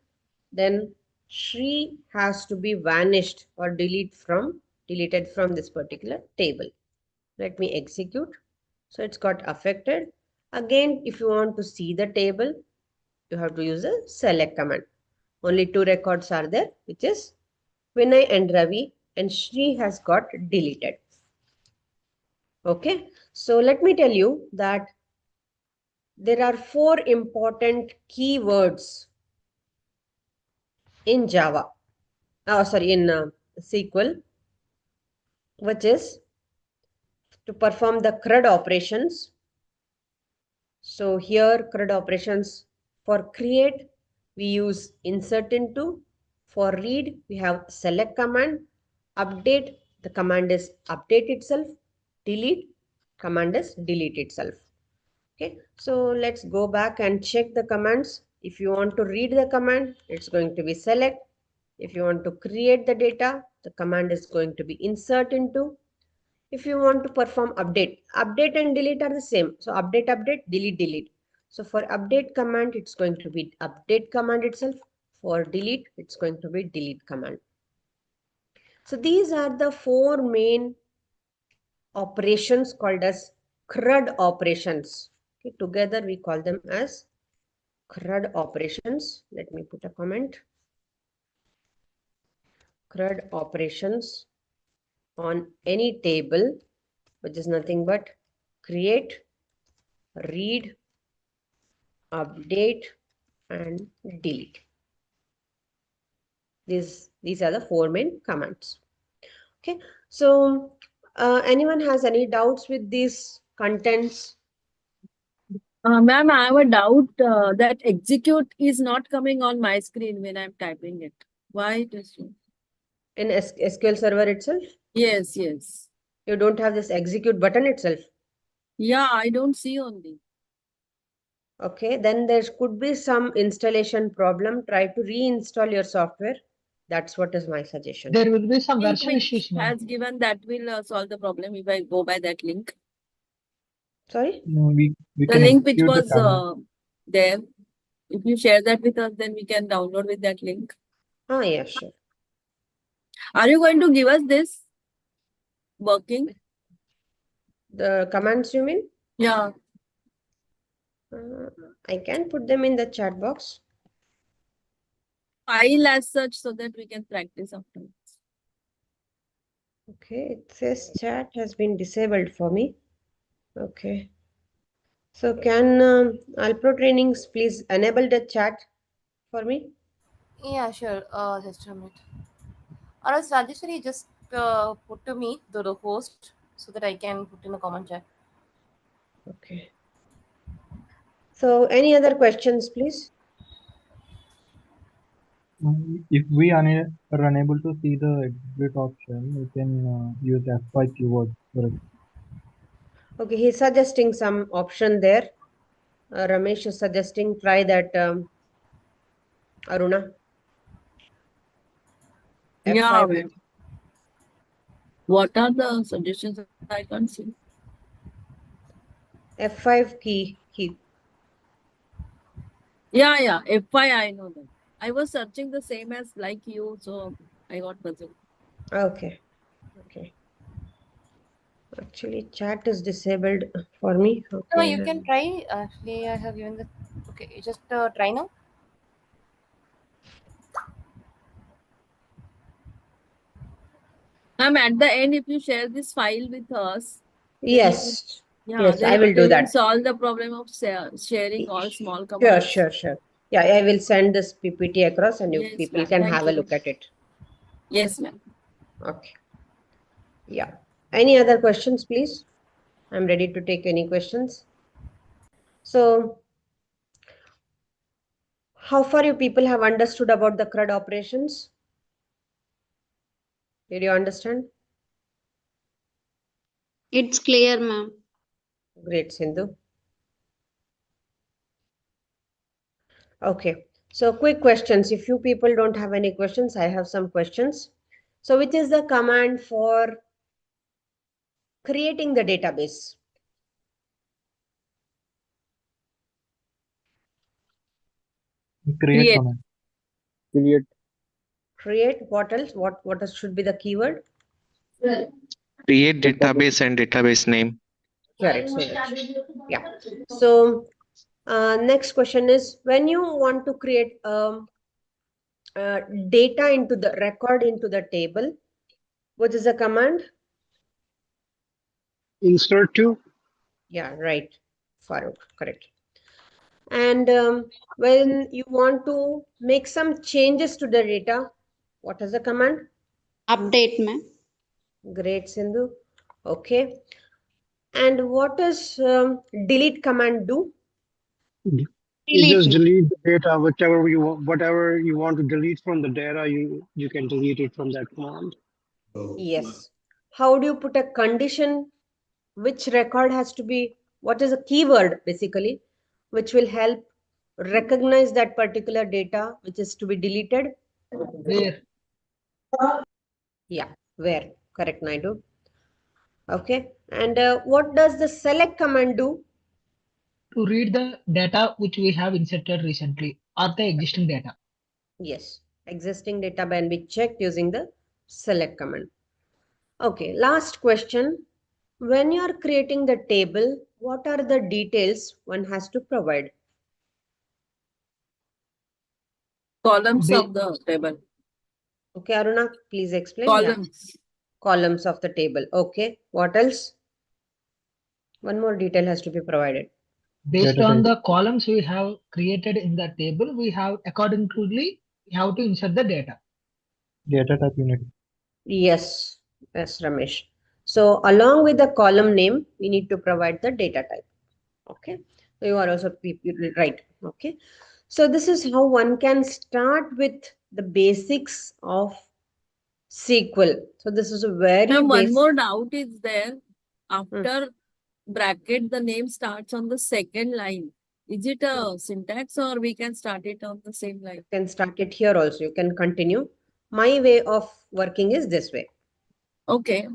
then Shri has to be vanished or deleted from this particular table. Let me execute. So it's got affected. Again, if you want to see the table, you have to use a select command. Only two records are there, which is Vinay and Ravi, and Shri has got deleted. Okay, so let me tell you that there are 4 important keywords in Java, in SQL, which is to perform the CRUD operations. So here CRUD operations, for create, we use insert into. For read, we have select command. Update, the command is update itself. Delete, command is delete itself. Okay, so let's go back and check the commands. If you want to read the command, it's going to be select. If you want to create the data, the command is going to be insert into. If you want to perform update, update and delete are the same. So update, delete, delete. So for update command, it's going to be update command itself. For delete, it's going to be delete command. So these are the 4 main operations called as CRUD operations. Okay, together we call them as CRUD operations. Let me put a comment. CRUD operations on any table, which is nothing but create, read, update, and delete. These are the four main commands. Okay, so anyone has any doubts with these contents? Ma'am, I have a doubt that execute is not coming on my screen when I'm typing it. Why it is so? In SQL Server itself? Yes, yes. You don't have this execute button itself? Yeah, I don't see only. Okay, then there could be some installation problem. Try to reinstall your software. That's what is my suggestion. There will be some Link version which issues, ma'am. has given that will solve the problem if I go by that link. Sorry? No, we The can link which execute the was command. there. If you share that with us, then we can download with that link. Ah, yeah, sure. Are you going to give us this working? The commands you mean? Yeah. I can put them in the chat box. File as such so that we can practice afterwards. Okay, it says chat has been disabled for me. Okay. So can AllPro Trainings please enable the chat for me? Yeah, sure. Just a minute. Or else Rajeshwari just put to me the host so that I can put in a comment chat. Okay. So any other questions, please? If we are unable to see the execute option, we can use F5 keyword for it. Okay, he's suggesting some option there. Ramesh is suggesting try that Aruna. Yeah, F5. ma'am. What are the suggestions? I can't see. F5 key. Yeah. F5, I know that. I was searching the same as like you, so I got puzzled. Okay. Actually, chat is disabled for me. Okay. No, you can try. Actually, I have given the. Okay, you just try now. Ma'am, at the end, if you share this file with us, Yes. Yes, then I will do that. solve the problem of sharing all small Sure, commands. sure. Yeah, I will send this PPT across and you Yes, people ma'am. can Thank have a you. look at it. Yes, ma'am. Okay. Yeah. Any other questions, please? I'm ready to take any questions. So, how far you people have understood about the CRUD operations? Did you understand? It's clear, ma'am. Great, Sindhu. Okay. So, quick questions. If you people don't have any questions, I have some questions. So, which is the command for creating the database? Create command. Create. What else? What else should be the keyword? Create database and database name. Correct. So yeah. So next question is, when you want to create data into the record into the table, what is the command? Insert to. Yeah, right. Farooq, correct. And when you want to make some changes to the data, what is the command? Update, ma'am. Great, Sindhu. Okay. And what does delete command do? You just Delete, ma'am. delete the data, whatever you want to delete from the data, you can delete it from that command. Yes. How do you put a condition? Which record has to be, what is a keyword basically, which will help recognize that particular data which is to be deleted? Where? Yeah, where? Correct, Naidu. Okay. And what does the select command do? To read the data which we have inserted recently or the existing data. Yes, existing data can be checked using the select command. Okay, last question. When you are creating the table, what are the details one has to provide? Columns Ba- of the table. Okay, Aruna, please explain. Columns. Yeah. Columns of the table. Okay. What else? One more detail has to be provided. Based Data on type. the columns we have created in the table, we have accordingly we have to insert the data. Data type unit. Yes, yes, Ramesh. So along with the column name, we need to provide the data type. Okay. So you are also right. Okay. So this is how one can start with the basics of SQL. So this is a very Now, one basic. more doubt is there. Hmm. After bracket, the name starts on the second line. Is it a syntax or we can start it on the same line? You can start it here also. You can continue. My way of working is this way. Okay.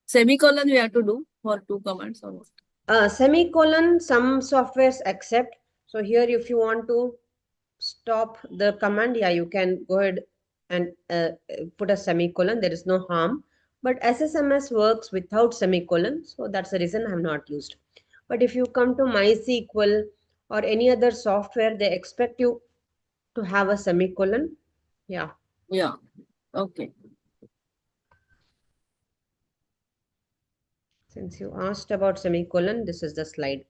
Semicolon we have to do for 2 commands or what? Semicolon, some softwares accept. So here, if you want to stop the command, yeah, you can go ahead and put a semicolon. There is no harm. But SSMS works without semicolon. So that's the reason I have not used. But if you come to MySQL or any other software, they expect you to have a semicolon. Yeah. Yeah. Okay. Since you asked about semicolon, this is the slide.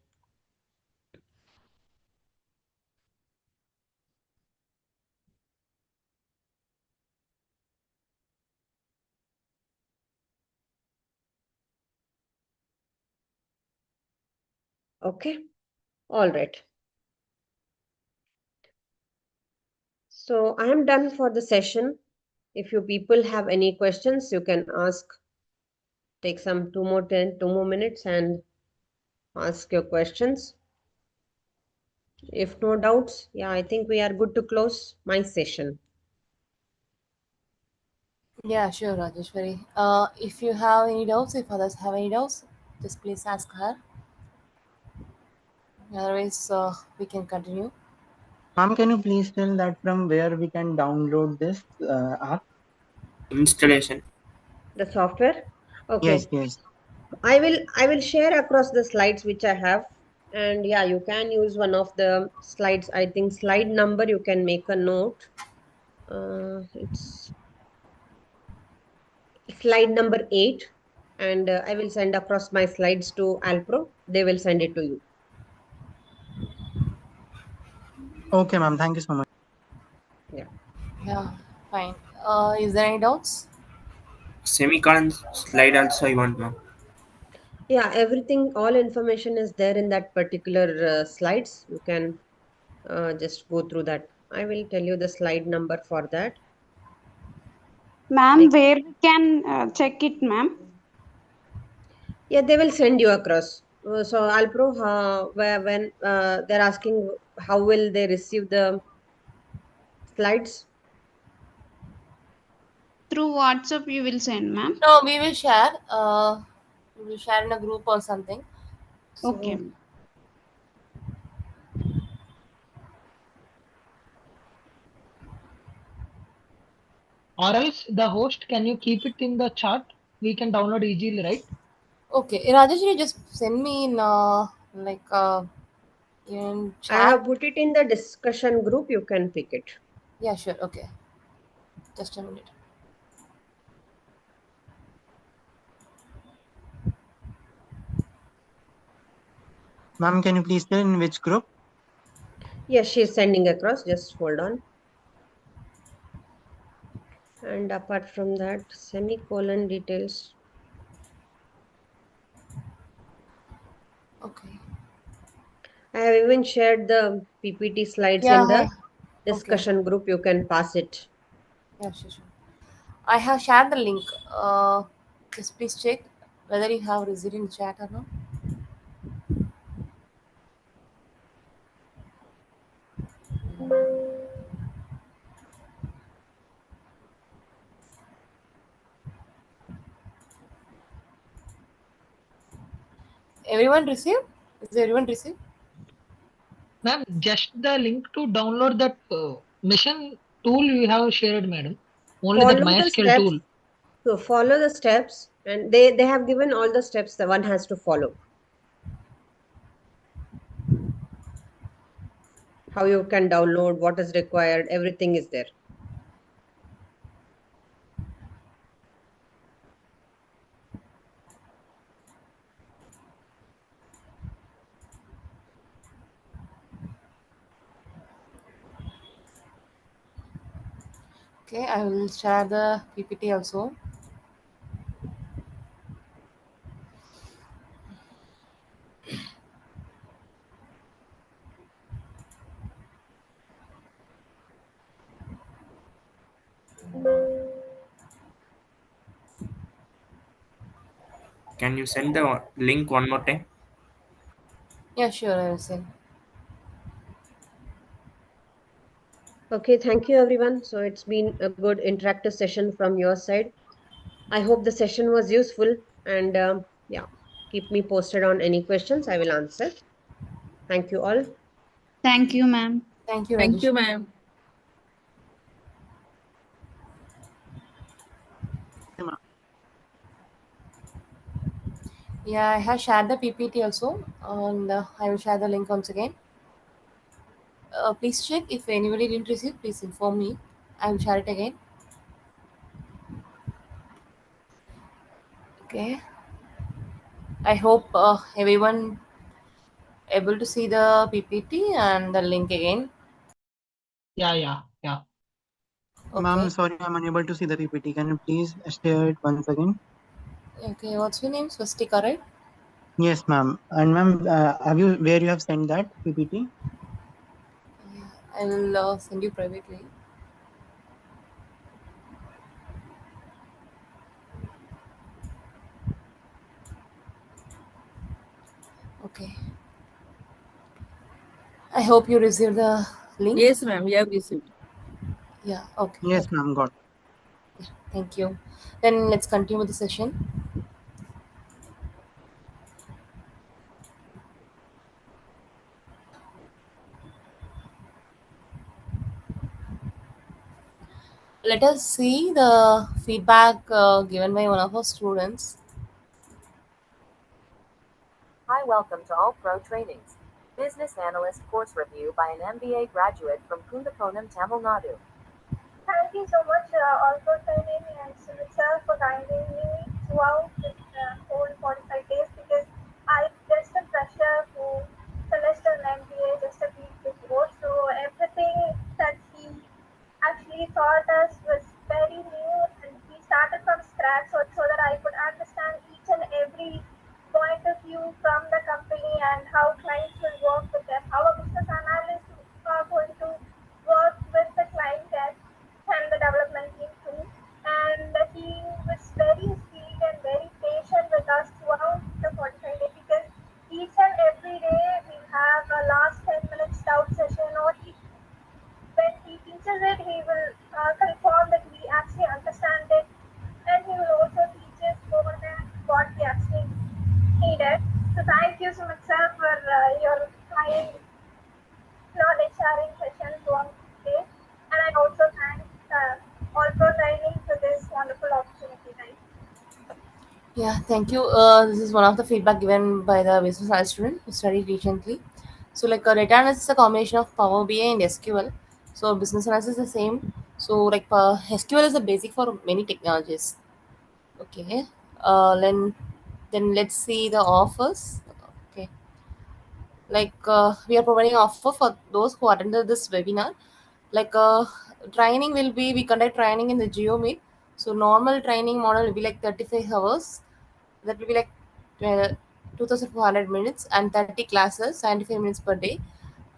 Okay. All right. So I am done for the session. If you people have any questions, you can ask. Take some 2 more minutes and ask your questions. If no doubts, yeah, I think we are good to close my session. Yeah, sure, Rajeshwari. If you have any doubts, if others have any doubts, just please ask her. Otherwise, we can continue. Ma'am, can you please tell that from where we can download this app? Installation. The software? Yes, Okay. yes. I will share across the slides which I have. And yeah, you can use one of the slides. I think slide number you can make a note. It's slide number 8. And I will send across my slides to AllPro. They will send it to you. Okay, ma'am. Thank you so much. Yeah. Yeah, fine. Is there any doubts? Semicolon slide also I want now. Yeah, everything, all information is there in that particular slides. You can just go through that. I will tell you the slide number for that. Ma'am, where we can check it, ma'am? Yeah, they will send you across. So Alpro, when they're asking how will they receive the slides? Through WhatsApp you will send, ma'am? No, we will share. We will share in a group or something. Okay. So, Or else the host, can you keep it in the chat? We can download easily, right? okay, Rajeshwari, just send me in in I chat. have put it in the discussion group. You can pick it. Yeah, sure. Okay, just a minute. Ma'am, can you please tell in which group? Yes, she's sending across. Just hold on. And apart from that, semicolon details. Okay. I have even shared the PPT slides Yeah. in the Okay. discussion group. You can pass it. Yeah, sure. I have shared the link. Just please check whether you have received in chat or not. Everyone received? Is everyone received? Ma'am, just the link to download that mission tool you have shared, madam. Only that Follow the MySQL steps. tool. So follow the steps. And they have given all the steps that one has to follow. How you can download, what is required, everything is there. Okay, I will share the PPT also. Can you send the link one more time? Yeah, sure, I will send. Okay, thank you everyone. So it's been a good interactive session from your side. I hope the session was useful, and yeah, keep me posted on any questions. I will answer. Thank you all. Thank you, ma'am. Thank you, Thank Rajesh. you, ma'am. Yeah, I have shared the PPT also, and I will share the link once again. Please check if anybody didn't receive. Please inform me. I will share it again. Okay. I hope everyone able to see the PPT and the link again. Yeah. Ma'am, Okay. sorry, I'm unable to see the PPT. Can you please share it once again? Okay. What's your name? Swastika, right? Yes, ma'am. And ma'am, have you where you have sent that PPT? I will send you privately. Okay. I hope you received the link. Yes, ma'am. We have received. Yeah. Okay. Yes, Okay. ma'am. Got. Thank you. Then let's continue with the session. Let us see the feedback given by one of our students. Hi, welcome to AllPro Trainings. Business Analyst Course Review by an MBA graduate from Kumbakonam, Tamil Nadu. Thank you so much, AllPro Training and Sumitra for guiding me throughout this whole 45 days because I just a fresher who finished an MBA just a week before. So everything that he actually taught us was very new and we started from scratch so that I could understand each and every point of view from the company and how clients will work with them, how a business analyst are going to work with the client and the development team too. And he was very sweet and very patient with us throughout the 45 days because each and every day we have a last 10 minutes doubt session or when he teaches it, he will confirm that we actually understand it and he will also teach us more than what we actually needed. So thank you so much, sir, for your kind knowledge sharing session throughout the day. And I also thank all for training for this wonderful opportunity. Thank you. Yeah, thank you. This is one of the feedback given by the business analyst student who studied recently. So, like a data analysis is a combination of Power BI and SQL. So, business analysis is the same. So, like SQL is the basic for many technologies. Okay. Then let's see the offers. Okay. We are providing offer for those who attended this webinar. Training will be we conduct training in the GeoMeet. So normal training model will be like 35 hours. That will be like 2,400 minutes and 30 classes, 75 minutes per day.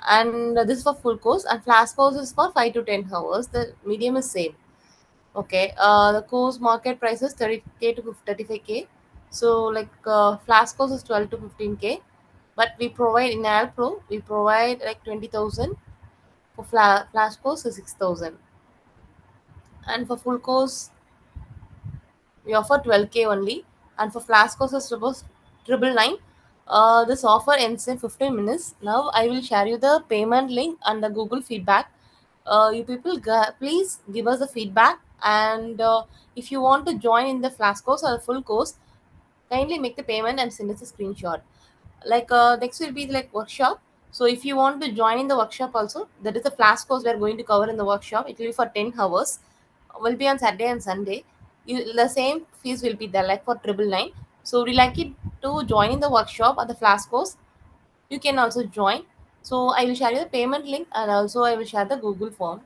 And this is for full course, and flash course is for 5 to 10 hours. The medium is same. Okay. The course market price is 30K to 35K. So flash course is 12 to 15K. But we provide in AllPro, we provide like 20,000. For flash course is 6,000. And for full course, we offer 12K only. And for flash course is suppose 999. This offer ends in 15 minutes. Now I will share you the payment link and the Google feedback. You people please give us the feedback And if you want to join in the flash course or the full course, kindly make the payment and send us a screenshot. Like next will be like workshop. So if you want to join in the workshop also, that is the flash course we are going to cover in the workshop. It will be for 10 hours, will be on Saturday and Sunday. The same fees will be there, like for 999. So would you like it to join in the workshop or the flash course, you can also join. So I will share you the payment link, and also I will share the Google form.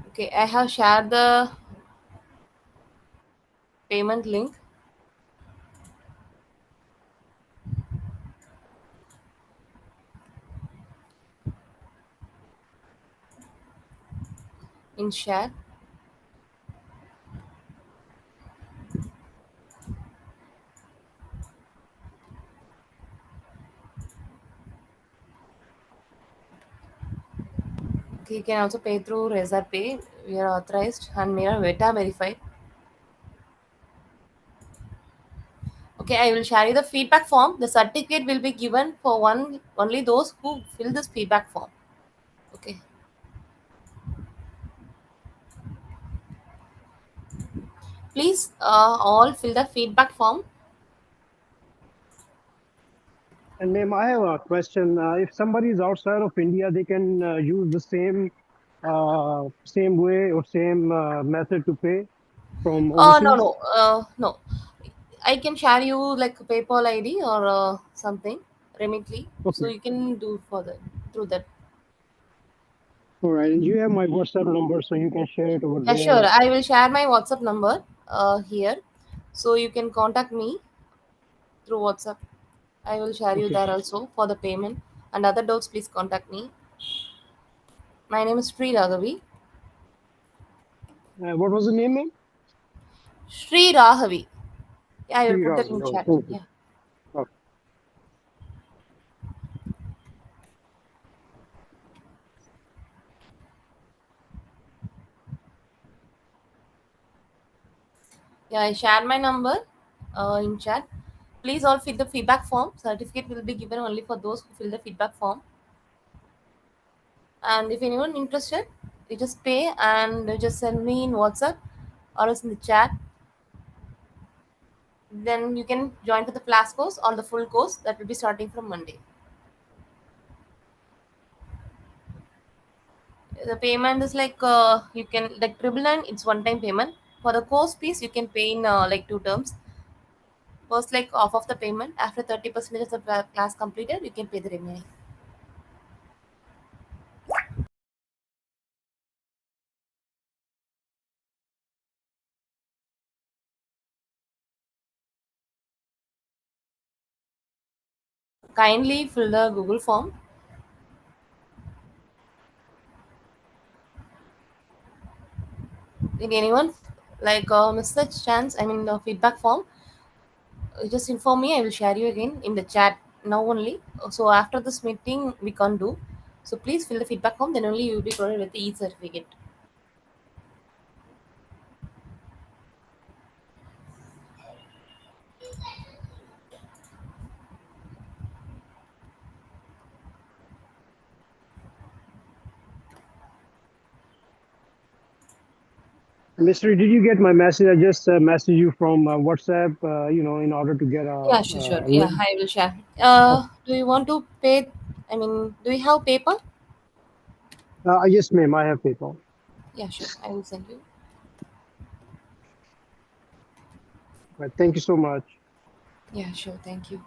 Okay, I have shared the payment link in share. Okay, you can also pay through Razor Pay. We are authorized and we are Veta verified. Okay, I will share you the feedback form. The certificate will be given for only those who fill this feedback form. Okay, please all fill the feedback form. And ma'am, I have a question. If somebody is outside of India, they can use the same way or same method to pay from No, overseas. no, no. I can share you like a PayPal ID or something Remitly, so Okay. you can do for that through that. All right. And you have my WhatsApp number, so you can share it over Yeah, sure. there. I will share my WhatsApp number here, so you can contact me through WhatsApp. I will share you Okay. there also for the payment. And other doubts, please contact me. My name is Sri Raghavi. What was the name, ma'am? Sri Raghavi. Yeah, I will Sri put that Ravi. in Oh, chat. thank you. Yeah. Okay. Yeah, I shared my number in chat. Please all fill the feedback form. Certificate will be given only for those who fill the feedback form. And if anyone interested, you just pay and you just send me in WhatsApp or else in the chat. Then you can join for the flash course or the full course that will be starting from Monday. The payment is like you can like 999. It's one time payment. For the course piece, you can pay in like two terms. First, like off of the payment after 30% of the class completed, you can pay the remaining. Kindly fill the Google form. Did anyone like miss the chance? I mean, the feedback form. Just inform me. I will share you again in the chat now only. So after this meeting, we can't do. So please fill the feedback form. Then only you will be provided with the e-certificate. Mr. Did you get my message? I just messaged you from WhatsApp, in order to get Yeah, sure, sure. a Yeah, link. I will share. Oh, Do you want to pay? I mean, do you have paper? yes, ma'am. I have PayPal. Yeah, sure. I will send you. Right. Thank you so much. Yeah, sure. Thank you.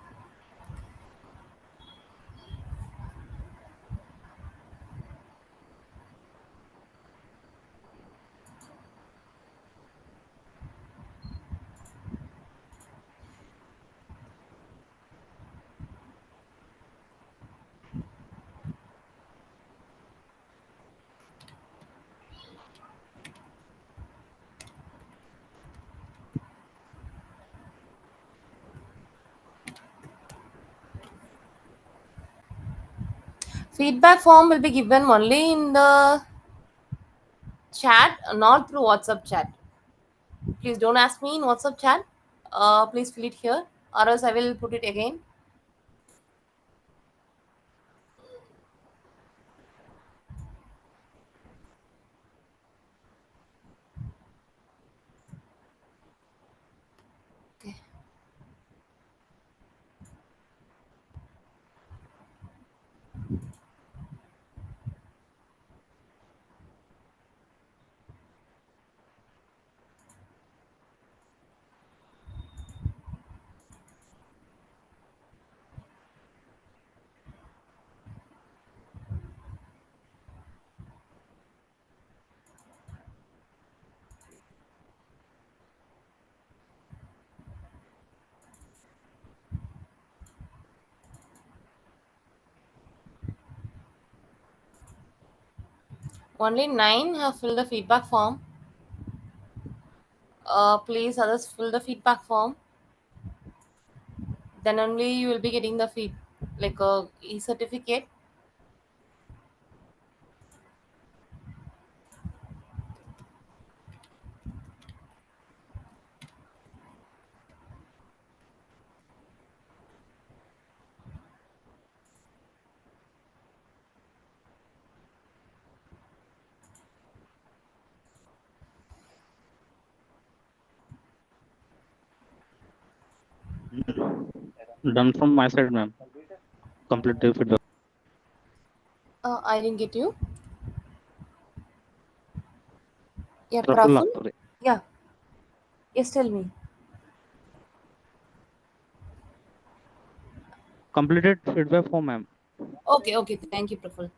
Feedback form will be given only in the chat, not through WhatsApp chat. Please don't ask me in WhatsApp chat. Please fill it here, or else I will put it again. Okay. Only 9 have filled the feedback form. Please others fill the feedback form. Then only you will be getting the like a e-certificate. Done from my side, ma'am. Complete the feedback. I didn't get you. Yeah, Prafulla, Praful. sorry. Yeah. Yes, tell me. Completed feedback form, ma'am. Okay, okay. Thank you, Praful.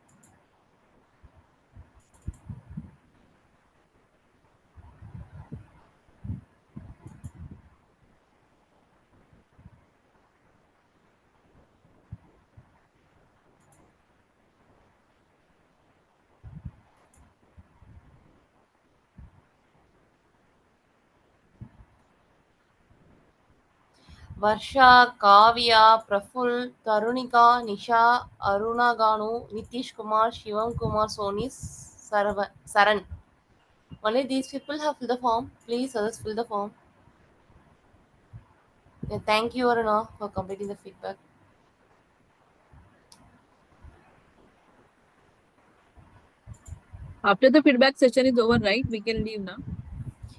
Varsha, Kavya, Praful, Tarunika, Nisha, Aruna Ganu, Nitish Kumar, Shivam Kumar, Soni, Saran. Only these people have filled the form. Please others fill the form. Yeah, thank you, Aruna, for completing the feedback. After the feedback session is over, right? We can leave now.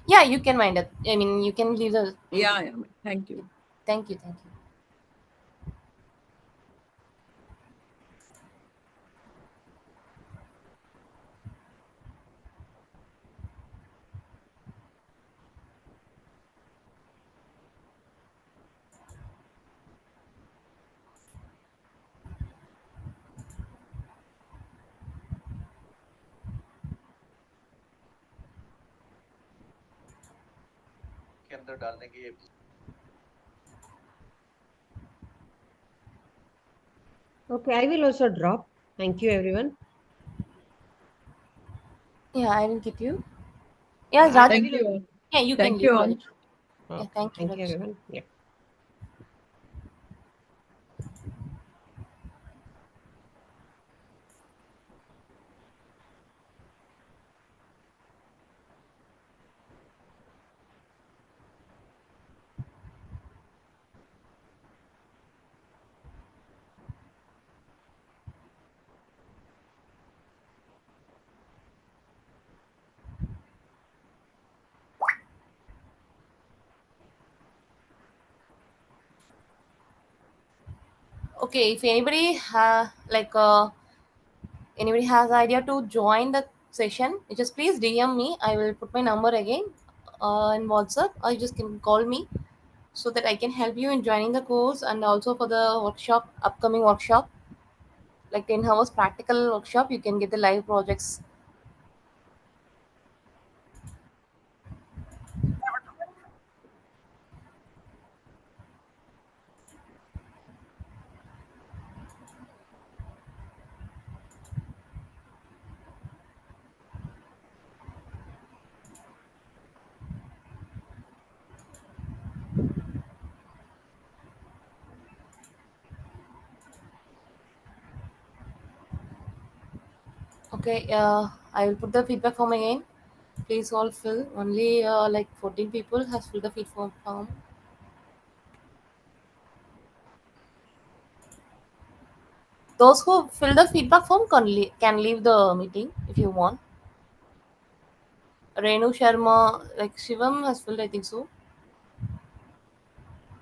Yeah, you can wind up. I mean, you can leave the. Yeah, yeah. Thank you. Thank you, thank you. Okay, I will also drop. Thank you, everyone. Yeah, I didn't get you. Yeah, I Raj. Thank will. you all. Yeah, you can Thank leave, you all. Raj. Yeah, Okay, thank you, thank you, Raj. everyone. Yeah. Okay, if anybody has idea to join the session, you just please DM me. I will put my number again in WhatsApp, or you just can call me so that I can help you in joining the course, and also for the workshop, upcoming workshop, like 10 hours practical workshop. You can get the live projects. Okay, I will put the feedback form again. Please all fill. Only like 14 people has filled the feedback form. Those who fill the feedback form can leave the meeting if you want. Renu Sharma, like Shivam has filled, I think so.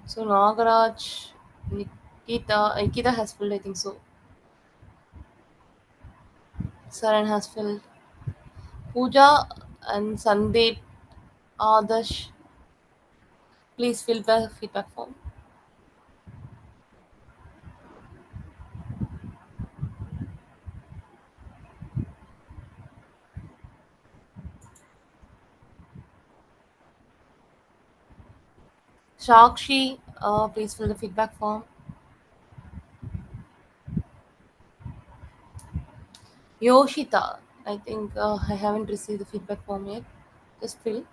So Nagaraj, Nikita has filled, I think so. Saran has filled. Pooja and Sandeep, Adarsh, please fill the feedback form. Shakshi, please fill the feedback form. Yoshita, I think I haven't received the feedback form yet. Just fill.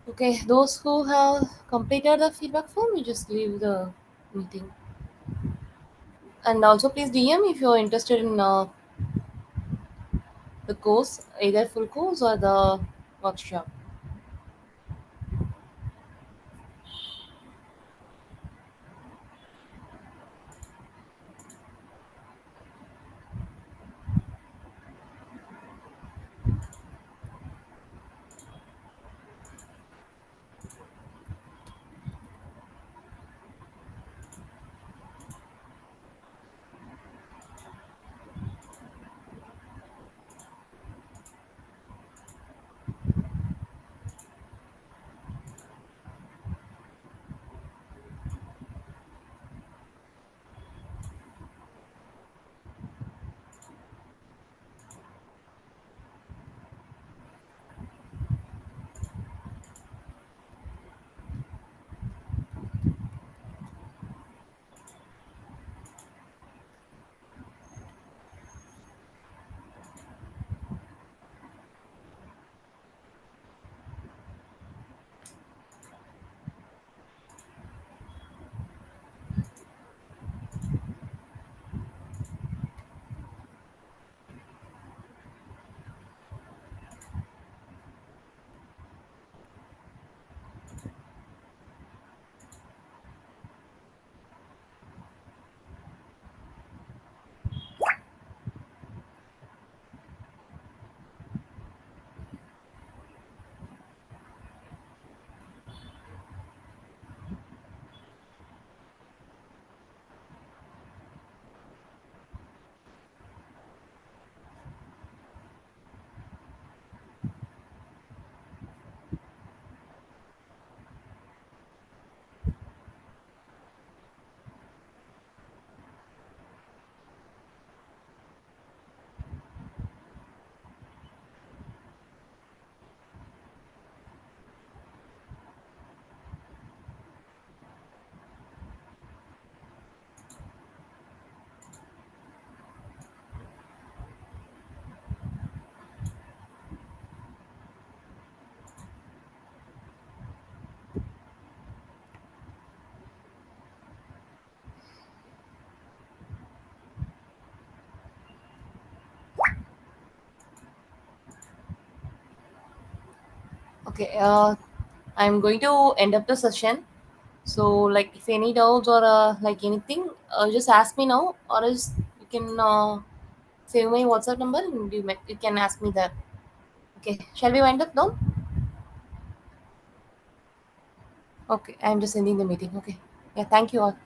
Okay, those who have completed the feedback form, you just leave the meeting. And also, please DM if you're interested in the course, either full course or the workshop. Okay. I'm going to end up the session. So, like, if any doubts or like anything, just ask me now, or else you can save my WhatsApp number and you can ask me there. Okay. Shall we wind up now? Okay. I'm just ending the meeting. Okay. Yeah. Thank you all.